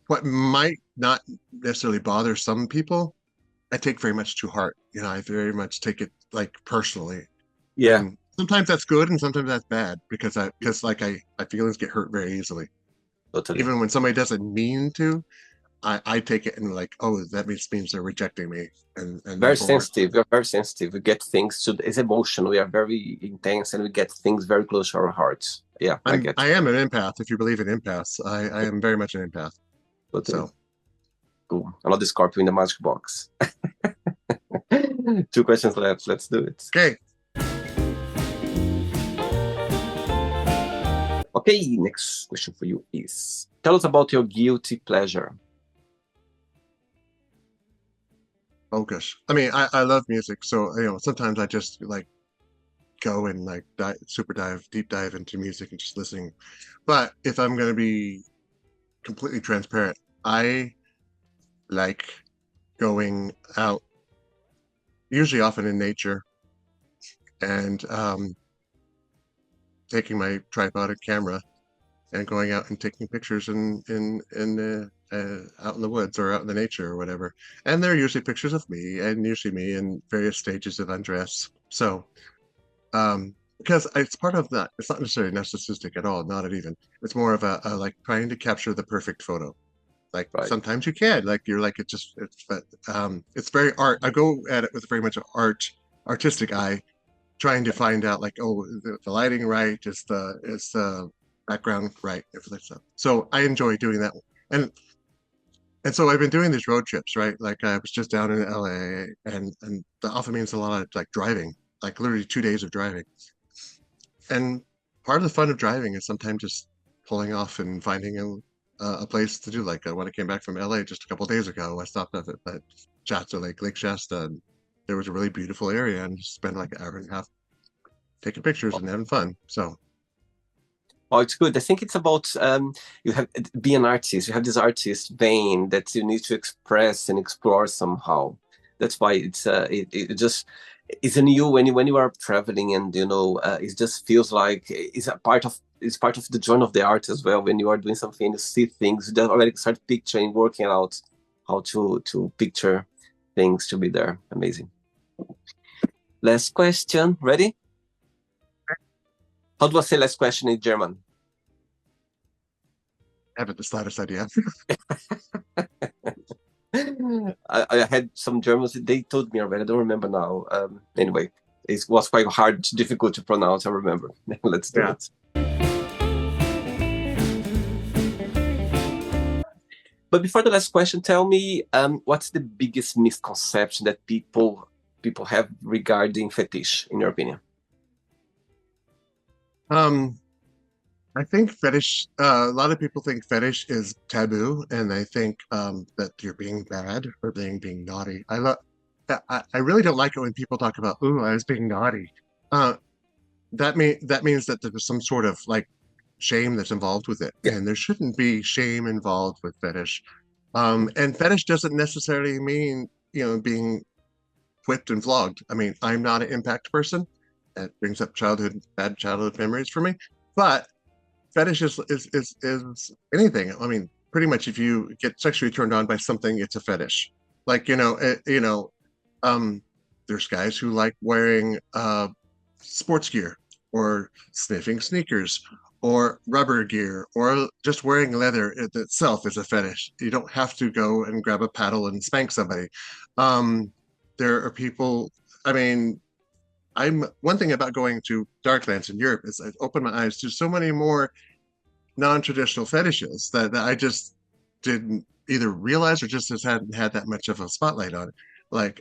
what might not necessarily bother some people, I take very much to heart. I very much take it like personally. Yeah. And sometimes that's good and sometimes that's bad because like my feelings get hurt very easily. Totally. Even when somebody doesn't mean to, I take it and like, oh, that means they're rejecting me, and Very therefore, sensitive. We are very sensitive. We get things to it's emotion. We are very intense and we get things very close to our hearts. Yeah, I get I am an empath. If you believe in empaths, I you. am very much an empath. Totally. So, Cool. Another Scorpio in the magic box. Two questions left. Let's do it. okay. Okay, next question for you is tell us about your guilty pleasure. Oh gosh. I mean, I love music, so sometimes I just like go and like deep dive into music and just listening. But if I'm gonna be completely transparent, I like going out, usually often in nature, and taking my tripod and camera and going out and taking pictures out in the woods or out in the nature or whatever. And they're usually pictures of me and usually me in various stages of undress. So because it's part of that. It's not necessarily narcissistic at all, not at even. It's more of a like trying to capture the perfect photo. Like Right. sometimes you can, like you're like it's very art. I go at it with very much an artistic eye, trying to find out like, oh, the lighting right, is the background right, everything stuff. So I enjoy doing that, and and so I've been doing these road trips, right? Like I was just down in LA, and that often means a lot of like driving, like literally 2 days of driving. And part of the fun of driving is sometimes just pulling off and finding a place to do. Like when I came back from LA just a couple of days ago, I stopped up at Shasta Lake Shasta, and there was a really beautiful area, and just spent like an hour and a half taking pictures and having fun. So Oh, it's good. I think it's about you have be an artist. You have this artist vein that you need to express and explore somehow. That's why it just it's in you when you are traveling and it just feels like it's part of the joy of the art as well. When you are doing something, you see things, you already start picturing, working out how to picture things to be there. Amazing. Last question. Ready? How do I say last question in German? I haven't the slightest idea. I had some Germans, they told me already, I don't remember now. Anyway, it was quite hard, difficult to pronounce, I remember. Let's do Yeah. it. But before the last question, tell me, what's the biggest misconception that people have regarding fetish, in your opinion? Um, I think fetish, a lot of people think fetish is taboo, and they think that you're being bad or being naughty. I really don't like it when people talk about, "Ooh, I was being naughty." Uh, that means that there's some sort of like shame that's involved with it, Yeah, and there shouldn't be shame involved with fetish. And fetish doesn't necessarily mean, being whipped and flogged. I mean, I'm not an impact person. That brings up bad childhood memories for me. But fetish is anything. I mean, pretty much if you get sexually turned on by something, it's a fetish. Like, um, there's guys who like wearing sports gear or sniffing sneakers or rubber gear or just wearing leather itself is a fetish. You don't have to go and grab a paddle and spank somebody. Um, there are people, I mean, I'm one thing about going to Darklands in Europe is it opened my eyes to so many more non-traditional fetishes that I just didn't either realize or just hadn't had that much of a spotlight on it. Like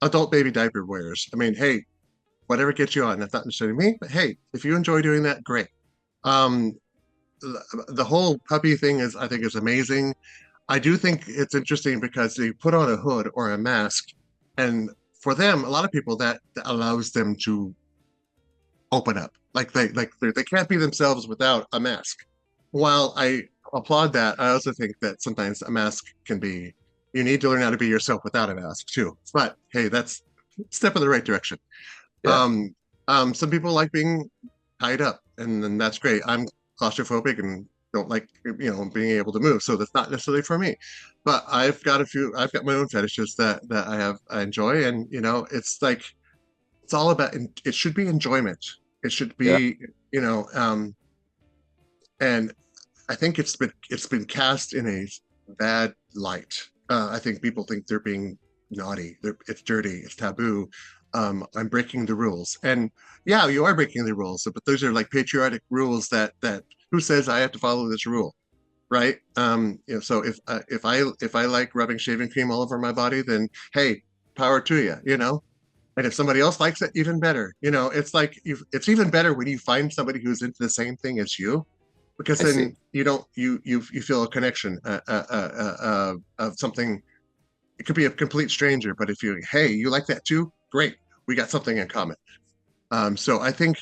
adult baby diaper wearers. I mean, hey, whatever gets you on. That's not necessarily me, but hey, if you enjoy doing that, great. Um, the whole puppy thing is, I think, is amazing. I do think it's interesting because they put on a hood or a mask, and for them, a lot of people that allows them to open up. They can't be themselves without a mask. While I applaud that, I also think that sometimes a mask can be you need to learn how to be yourself without a mask too. But hey, that's a step in the right direction. yeah, Some people like being tied up, and that's great. I'm claustrophobic and don't like being able to move, so that's not necessarily for me. But I've got my own fetishes that I enjoy, and it's like it's all about. It should be enjoyment. It should yeah. be you know, and I think it's been cast in a bad light. I think people think they're being naughty. It's dirty. It's taboo. I'm breaking the rules, and yeah, you are breaking the rules. But those are like patriotic rules that who says I have to follow this rule, right? So if I like rubbing shaving cream all over my body, then hey, power to you, And if somebody else likes it, even better. It's like it's even better when you find somebody who's into the same thing as you because I see. then you don't you feel a connection of something. It could be a complete stranger, but if hey, you like that too, great, we got something in common. So I think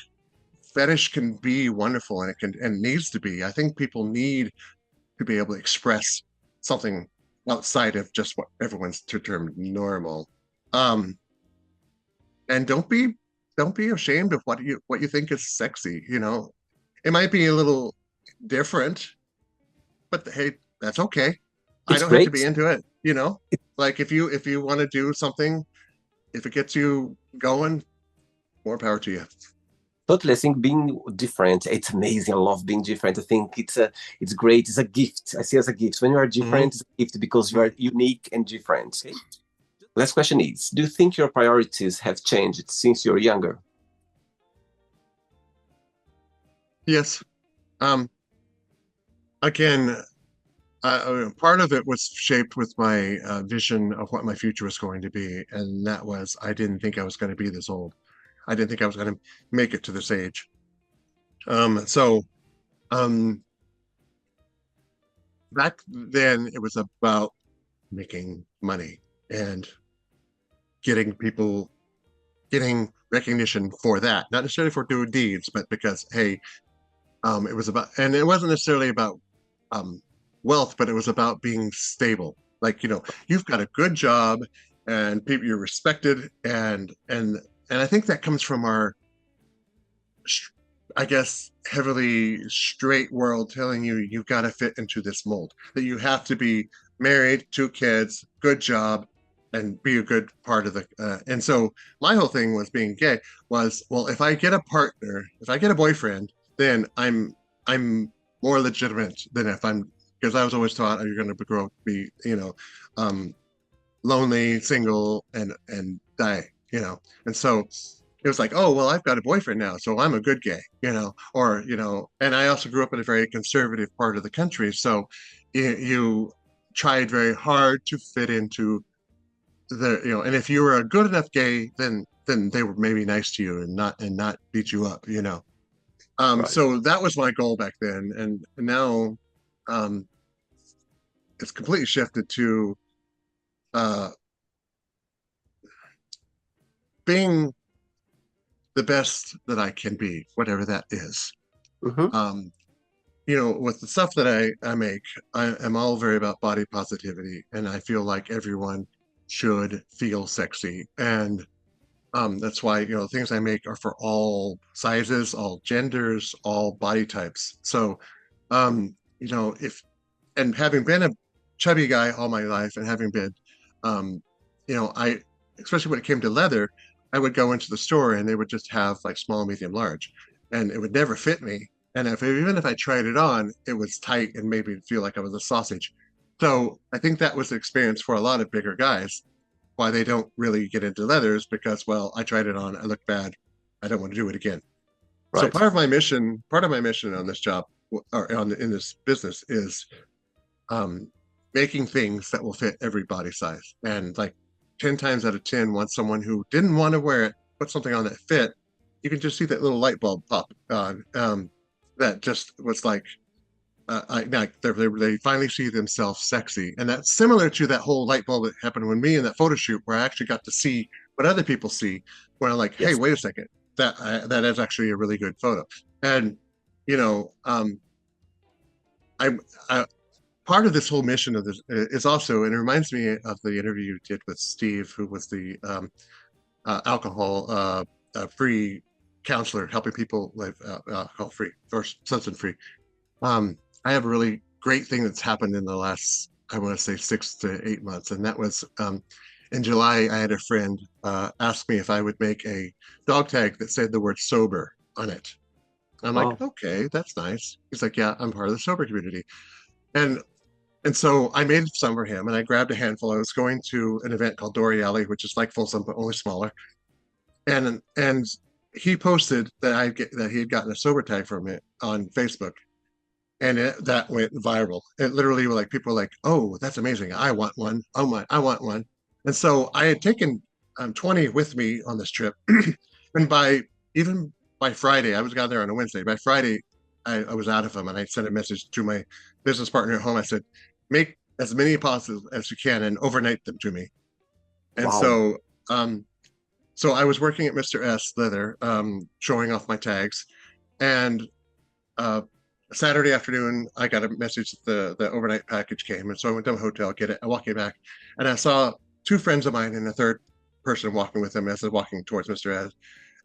fetish can be wonderful, and it can and needs to be. I think people need to be able to express something outside of just what everyone's termed normal. Um, and don't be ashamed of what you think is sexy. It might be a little different, but hey, that's okay. I It's don't have to be great. into it. Like if you want to do something, if it gets you going, more power to you. Totally, I think being different, it's amazing. I love being different. I think it's great. It's a gift. I see it as a gift. When you are Hmm. different, it's a gift because you are unique and different. Okay? Last question is: do you think your priorities have changed since you're younger? Yes. Um, Again, part of it was shaped with my vision of what my future was going to be, and that was I didn't think I was going to be this old. I didn't think I was going to make it to this age. So um, back then, it was about making money and getting recognition for that, not necessarily for doing deeds, but because hey, it was about, and it wasn't necessarily about um, wealth, but it was about being stable. Like you've got a good job, and people you're respected, and I think that comes from our, I guess, heavily straight world telling you you've got to fit into this mold, that you have to be married, two kids, good job, and be a good part of the. And so my whole thing was being gay was, well, if I get a partner, if I get a boyfriend, then I'm more legitimate than if I'm because I was always taught, oh, you're going to grow up to be, um, lonely, single, and die, And so it was like, oh, well, I've got a boyfriend now, so I'm a good gay, or and I also grew up in a very conservative part of the country, so you tried very hard to fit into and if you were a good enough gay, then they were maybe nice to you and not beat you up. Right. So that was my goal back then, and now um, it's completely shifted to uh, being the best that I can be, whatever that is. Mm-hmm. Um, with the stuff that I make, I am all very about body positivity, and I feel like everyone should feel sexy. And that's why, things I make are for all sizes, all genders, all body types. So, if and having been a chubby guy all my life and having been, um, I, especially when it came to leather, I would go into the store and they would just have like small, medium, large, and it would never fit me. And even if I tried it on, it was tight and made me feel like I was a sausage. So I think that was the experience for a lot of bigger guys, why they don't really get into leathers because, well, I tried it on, I look bad, I don't want to do it again. So Right. part of my mission on this job or in this business is um, making things that will fit every body size. And like 10 times out of 10, once someone who didn't want to wear it put something on that fit, you can just see that little light bulb pop on. That just was like, they finally see themselves sexy. And that's similar to that whole light bulb that happened with me in that photo shoot where I actually got to see what other people see, where I'm like, hey, Yes. wait a second, that is actually a really good photo. And, you know, I, I part of this whole mission of this is also, and it reminds me of the interview you did with Steve, who was the alcohol free counselor helping people live alcohol free or substance free. I have a really great thing that's happened in the last, I want to say 6 to 8 months, and that was in July. I had a friend ask me if I would make a dog tag that said the word sober on it. I'm like, Wow. okay, that's nice. He's like, yeah, I'm part of the sober community. And and so I made some for him and I grabbed a handful. I was going to an event called Dory Alley, which is like Folsom, but only smaller. And he posted that he had gotten a sober tag from it on Facebook. And that went viral. It literally were like people were like, "Oh, that's amazing! I want one. Oh my, I want one." And so I had taken 20 with me on this trip, and even by Friday, I was got there on a Wednesday. By Friday, I was out of them, and I sent a message to my business partner at home. I said, "Make as many possible as you can, and overnight them to me." And Wow. um, so I was working at Mr. S Leather, showing off my tags, and uh, Saturday afternoon, I got a message that the overnight package came, and so I went to a hotel, get it. I walked back, and I saw two friends of mine and a third person walking with them as they're walking towards Mr.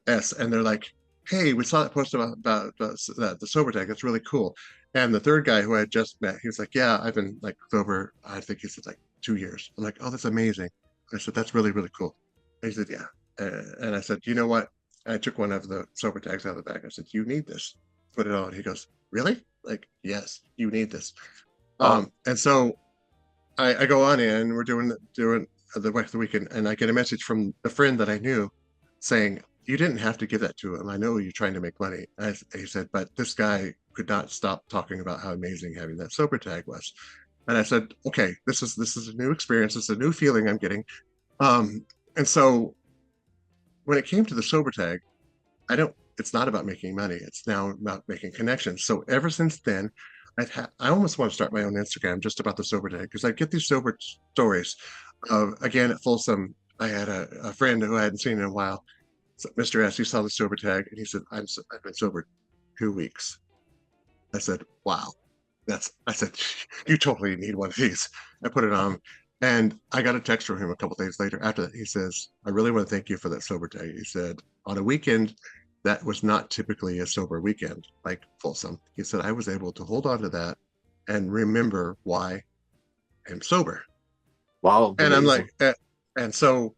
S, and they're like, "Hey, we saw that post about the sober tag. That's really cool." And the third guy who I had just met, he was like, "Yeah, I've been like sober. I think he said like 2 years." I'm like, "Oh, that's amazing." I said, "That's really really cool." And he said, "Yeah," and I said, "You know what?" I took one of the sober tags out of the bag. I said, "You need this. Put it on." He goes, "Really?" Like, "Yes, you need this." Wow. And so I go on in. We're doing the weekend, and I get a message from a friend that I knew saying, "You didn't have to give that to him. I know you're trying to make money." He said, "But this guy could not stop talking about how amazing having that sober tag was." And I said, "Okay, this is a new experience. It's a new feeling I'm getting." Um, and so when it came to the sober tag, I don't. It's not about making money. It's now about making connections. So ever since then, I almost want to start my own Instagram just about the sober tag because I get these sober stories. Again, at Folsom, I had a friend who I hadn't seen in a while. So, Mr. S, he saw the sober tag and he said, I've been sober 2 weeks." I said, "Wow." I said, "You totally need one of these." I put it on. And I got a text from him a couple days later after that. He says, "I really want to thank you for that sober tag." He said, "On a weekend that was not typically a sober weekend, like Folsom." He said, "I was able to hold on to that and remember why I'm sober." Wow. And I'm Amazing. like, and so,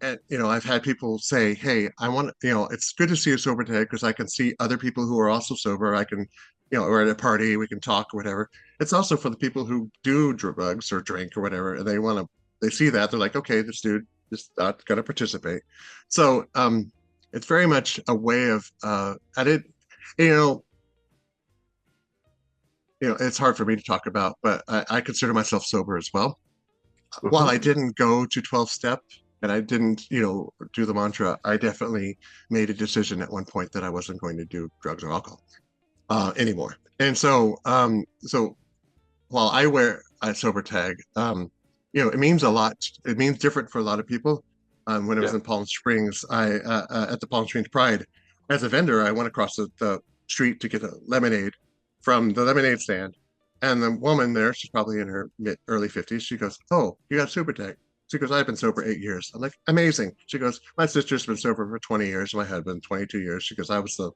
and I've had people say, "Hey, I want it's good to see a sober tag because I can see other people who are also sober. I can, we're at a party, we can talk or whatever." It's also for the people who do drugs or drink or whatever, and they see that they're like, "Okay, this dude is not going to participate." So, it's very much a way of at it, you know, it's hard for me to talk about, but I consider myself sober as well. While I Mhm. didn't go to 12 step and I didn't, do the mantra, I definitely made a decision at one point that I wasn't going to do drugs or alcohol anymore. And so while I wear a sober tag, it means a lot. It means different for a lot of people. When I was Yeah. in Palm Springs, I at the Palm Springs Pride, as a vendor, I went across the street to get a lemonade from the lemonade stand, and the woman there, she's probably in her mid early 50s. She goes, "Oh, you got sober tag." She goes, "I've been sober 8 years." I'm like, "Amazing." She goes, "My sister's been sober for 20 years. My husband 22 years." She goes, "I was the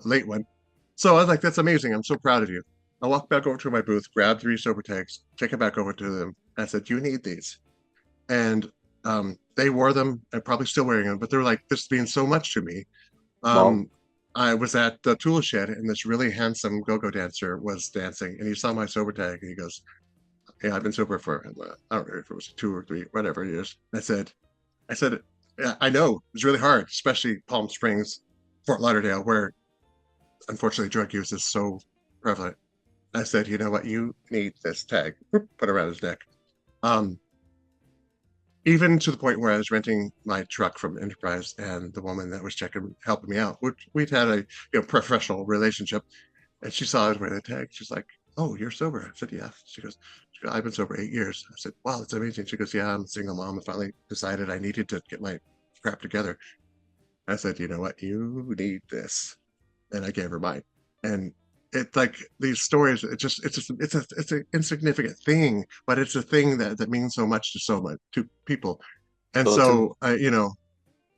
late one." So I was like, "That's amazing. I'm so proud of you." I walked back over to my booth, grabbed 3 sober tags, take it back over to them. I said, "You need these." And they wore them and probably still wearing them, but they're like, "This means so much to me." Wow. Um, I was at the tool shed and this really handsome go-go dancer was dancing and he saw my sober tag and he goes, "Hey, I've been sober for, I don't know if it was 2 or 3, whatever years." I said, "Yeah, I know it's really hard, especially Palm Springs, Fort Lauderdale, where unfortunately drug use is so prevalent." I said, "You know what? You need this tag." Put it around his neck. Um, Even to the point where I was renting my truck from Enterprise, and the woman that was helping me out, which we'd had a professional relationship, and she saw I was wearing the tag. She's like, "Oh, you're sober?" I said, "Yeah." She goes, "I've been sober 8 years." I said, "Wow, that's amazing." She goes, "Yeah, I'm a single mom. I finally decided I needed to get my crap together." I said, "You know what? You need this." And I gave her mine. And it's like these stories, it's an insignificant thing, but it's a thing that means so much to so much to people. And Totally. so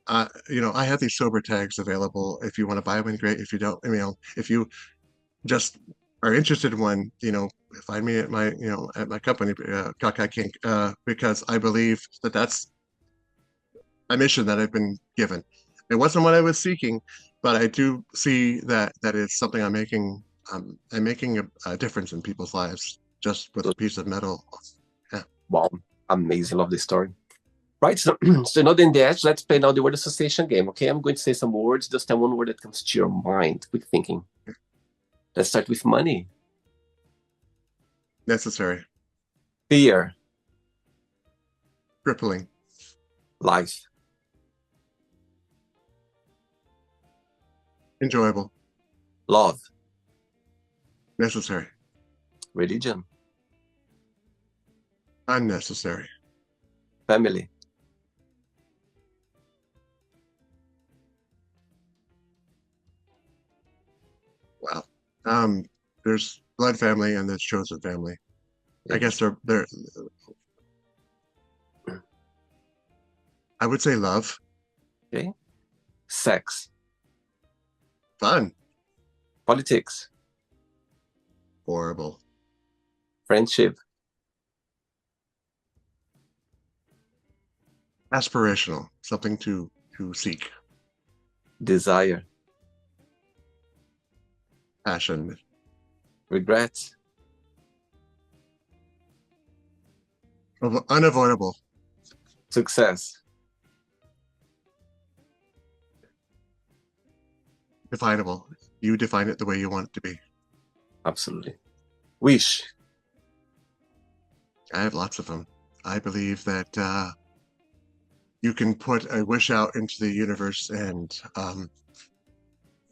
I have these sober tags available. If you want to buy one, great. If you don't, if you just are interested in one, find me at my company, Kakai Kink, because I believe that that's a mission that I've been given. It wasn't what I was seeking, but I do see that it's something I'm making. I'm making a difference in people's lives just with a piece of metal. Yeah. Wow. Amazing. Love this story. Right. So, so now in the edge, let's play now the word association game. Okay. I'm going to say some words. Just tell one word that comes to your mind. Quick thinking. Let's start with money. Necessary, Fear. crippling, Life. enjoyable, Love. necessary, Religion. unnecessary, Family. wow. There's blood family and there's chosen family. I guess Yes. they're I would say love, Okay. Sex. fun, Politics. horrible, Friendship. aspirational, something to seek, Desire. passion, Regret. unavoidable, Success. definable. You define it the way you want it to be. Absolutely. Wish. I have lots of them. I believe that you can put a wish out into the universe, and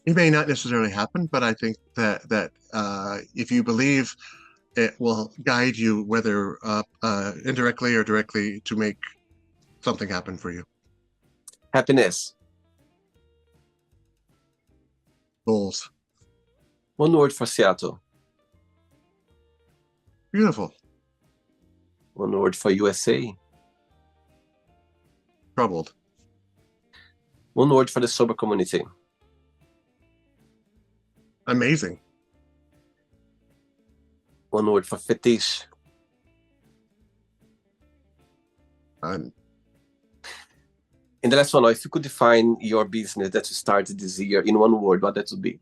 it may not necessarily happen, but I think that if you believe, it will guide you, whether indirectly or directly, to make something happen for you. Happiness. Goals, One word for Seattle. beautiful, One word for USA. troubled, One word for the sober community. amazing, One word for fetish. fun, And the last one, if you could define your business that you started this year in one word, what that would be?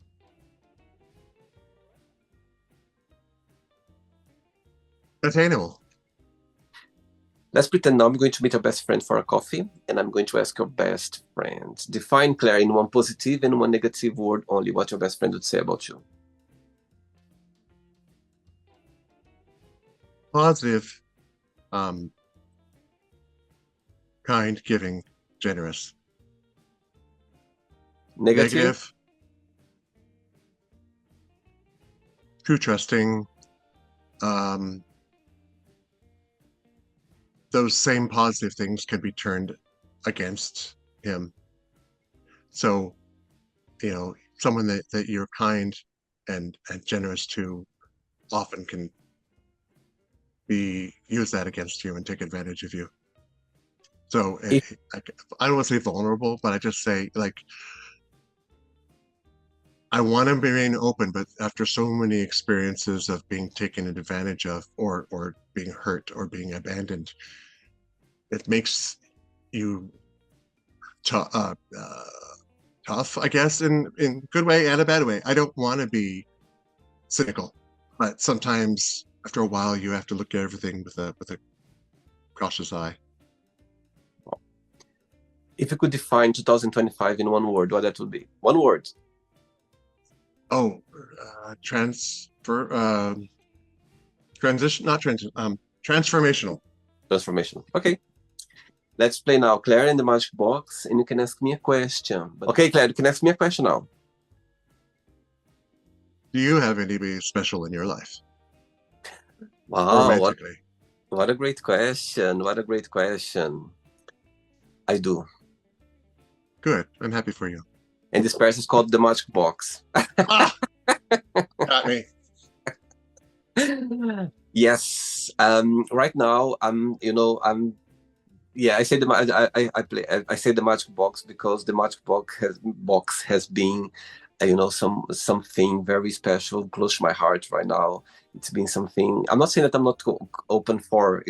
Attainable. Let's pretend now I'm going to meet your best friend for a coffee, and I'm going to ask your best friend. Define Claire in one positive and one negative word only, what your best friend would say about you. Positive, kind, giving, generous. Negative? Negative, true trusting. Those same positive things can be turned against him. So, someone that you're kind and generous to often can use that against you and take advantage of you. So If, I don't want to say vulnerable, but I just say like I want to remain open, but after so many experiences of being taken advantage of or being hurt or being abandoned, it makes you tough, I guess, in good way and a bad way. I don't want to be cynical, but sometimes after a while you have to look at everything with a cautious eye. if you could define 2025 in one word, what that would be? One word. Oh, transition, not transition, transformational. Transformation. Okay. Let's play now. Claire in the magic box, and you can ask me a question. Okay, Claire, you can ask me a question now. Do you have anybody special in your life? Wow, Romantically. what a great question. What a great question. I do. Good. I'm happy for you. And this person is called the magic box. Ah! Got me. Yes. Right now, yeah, I say I say the magic box because the magic box has been something very special close to my heart right now. It's been something. I'm not saying that I'm not open for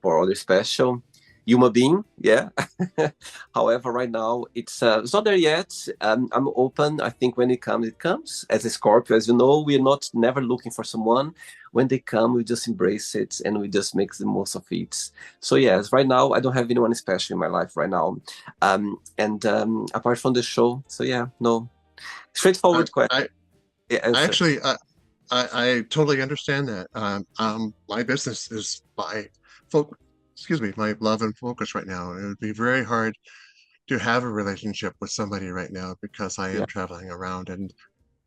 for other special human being, yeah. However, right now it's not there yet. I'm open. I think when it comes, it comes. As a Scorpio, as you know, we're not never looking for someone. When they come, we just embrace it and we just make the most of it. So yes, right now I don't have anyone special in my life right now. And apart from the show, so yeah, no. Straightforward question. I actually, I totally understand that. My business is my love and focus right now. It would be very hard to have a relationship with somebody right now because I am Yeah. traveling around, and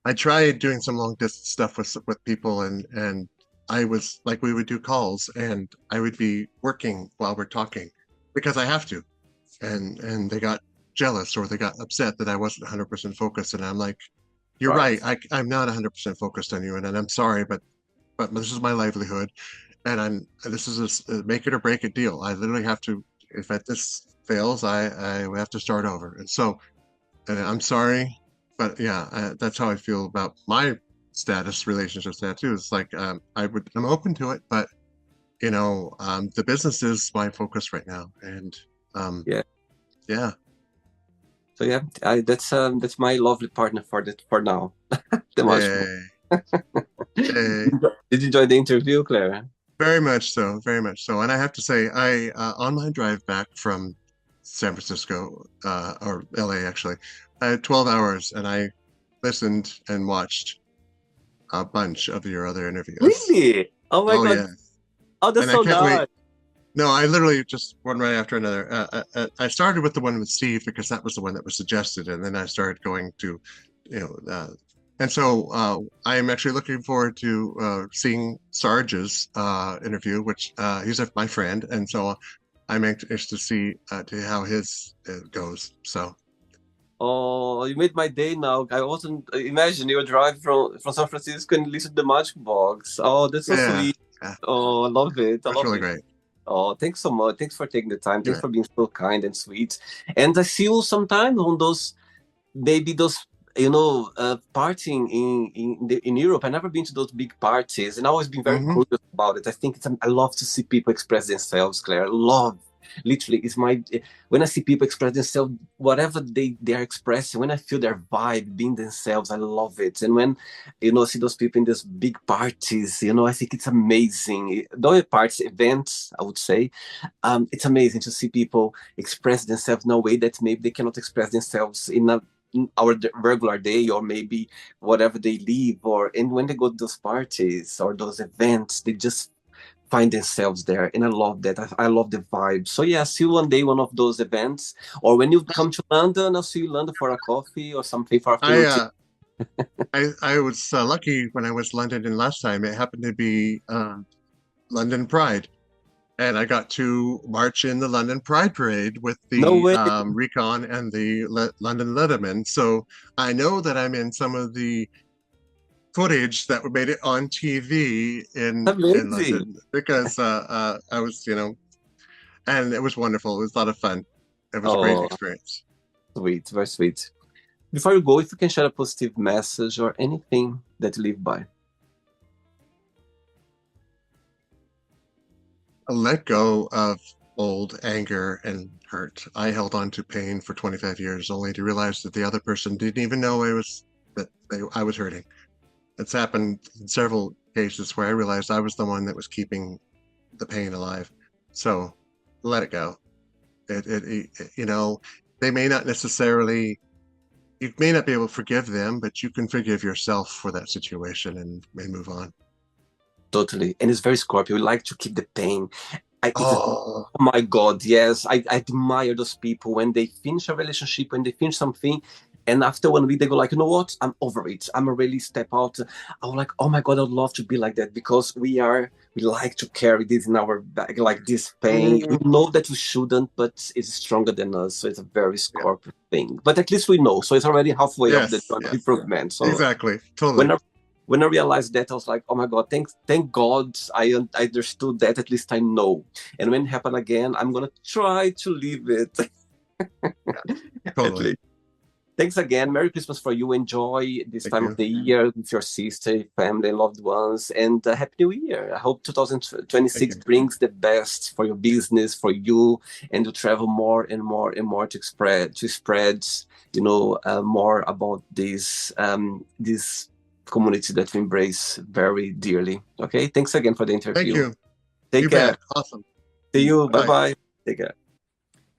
I tried doing some long distance stuff with people, and I was like, we would do calls, and I would be working while we're talking because I have to, and they got jealous or they got upset that I wasn't 100% focused, and I'm like, you're right. I'm not 100% focused on you, and I'm sorry, but this is my livelihood, and this is a make it or break it deal. I literally have to. If this fails, I have to start over. And so, and I'm sorry, but yeah, that's how I feel about my relationship status. It's like I'm open to it, but the business is my focus right now, and Yeah. yeah. So yeah, that's my lovely partner for now. The Hey. Did you enjoy the interview, Claire? Very much so, very much so. And I have to say, I on my drive back from San Francisco or LA actually, I had 12 hours, and I listened and watched a bunch of your other interviews. Really? Oh my God. Yeah. Oh, that's And so I can't nice. wait. No, I literally just one right after another. I started with the one with Steve because that was the one that was suggested, and then I started going to, and so I am actually looking forward to seeing Sarge's interview, which he's my friend, and so I'm anxious to see to how his goes. So. Oh, you made my day now. I wasn't imagine you drive from San Francisco and listen to the Magic Box. Oh, that's so Yeah, sweet. Oh, I love it. I that's love really it. great. Oh, thanks so much. Thanks for taking the time. You Thanks bet. for being so kind and sweet. And I see you sometimes on those maybe those partying in Europe. I've never been to those big parties, and I've always been very Hmm. curious about it. I think I love to see people express themselves, Claire. Love. literally, it's my, when I see people express themselves, whatever they are expressing, when I feel their vibe, being themselves, I love it. And when, see those people in these big parties, I think it's amazing. Though parties, events, I would say, it's amazing to see people express themselves in a way that maybe they cannot express themselves in our regular day, or maybe whatever they live, and when they go to those parties or those events, they just find themselves there, and I love that. I love the vibe. So yeah, see you one day, one of those events, or when you come to London, I'll see you in London for a coffee or something for I afternoon tea. I was lucky when I was London and last time. It happened to be London Pride, and I got to march in the London Pride Parade with No the way. Recon and the London Letterman. So I know that I'm in some of the footage that made it on TV in Amazing. London because I was, and it was wonderful. It was a lot of fun. It was a great Oh, experience. sweet, very sweet. Before you go, if you can share a positive message or anything that you live by. I let go of old anger and hurt. I held on to pain for 25 years only to realize that the other person didn't even know I was hurting. It's happened in several cases where I realized I was the one that was keeping the pain alive. So let it go. They may not necessarily, you may not be able to forgive them, but you can forgive yourself for that situation and move on. Totally. And it's very Scorpio. We like to keep the pain. Oh, Oh my God, yes. I admire those people when they finish a relationship, when they finish something, and after 1 week they go like, you know what? I'm over it. I'm really step out. I'm like, oh my God, I'd love to be like that, because we like to carry this in our back, like this pain. We mm, know that we shouldn't, but it's stronger than us. So it's a very yeah. Scorpio thing. But at least we know. So it's already halfway of the Yes, journey of yes, improvement. So exactly. when Totally. when I realized that, I was like, oh my God, thank God I understood that. At least I know. And when it happened again, I'm gonna try to leave it. Yeah, At totally. least. Thanks again. Merry Christmas for you. Enjoy this Thank time of you. the year with your sister, family, loved ones, and Happy New Year. I hope Thank 2026 you. brings the best for your business, for you, and to travel more and more and more to spread, more about this community that we embrace very dearly. Okay. Thanks again for the Thank interview. you. Take You care. bet. Awesome. See you. Bye Bye. bye. Take care.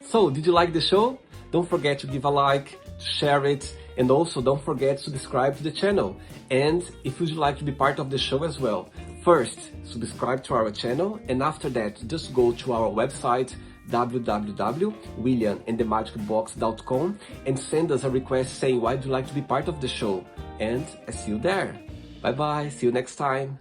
So, did you like the show? Don't forget to give a like, share it, and also don't forget to subscribe to the channel. And if you'd like to be part of the show as well, first, subscribe to our channel, and after that, just go to our website, www.williamandthemagicbox.com, and send us a request saying why would you like to be part of the show. And I see you there. Bye bye, see you next time.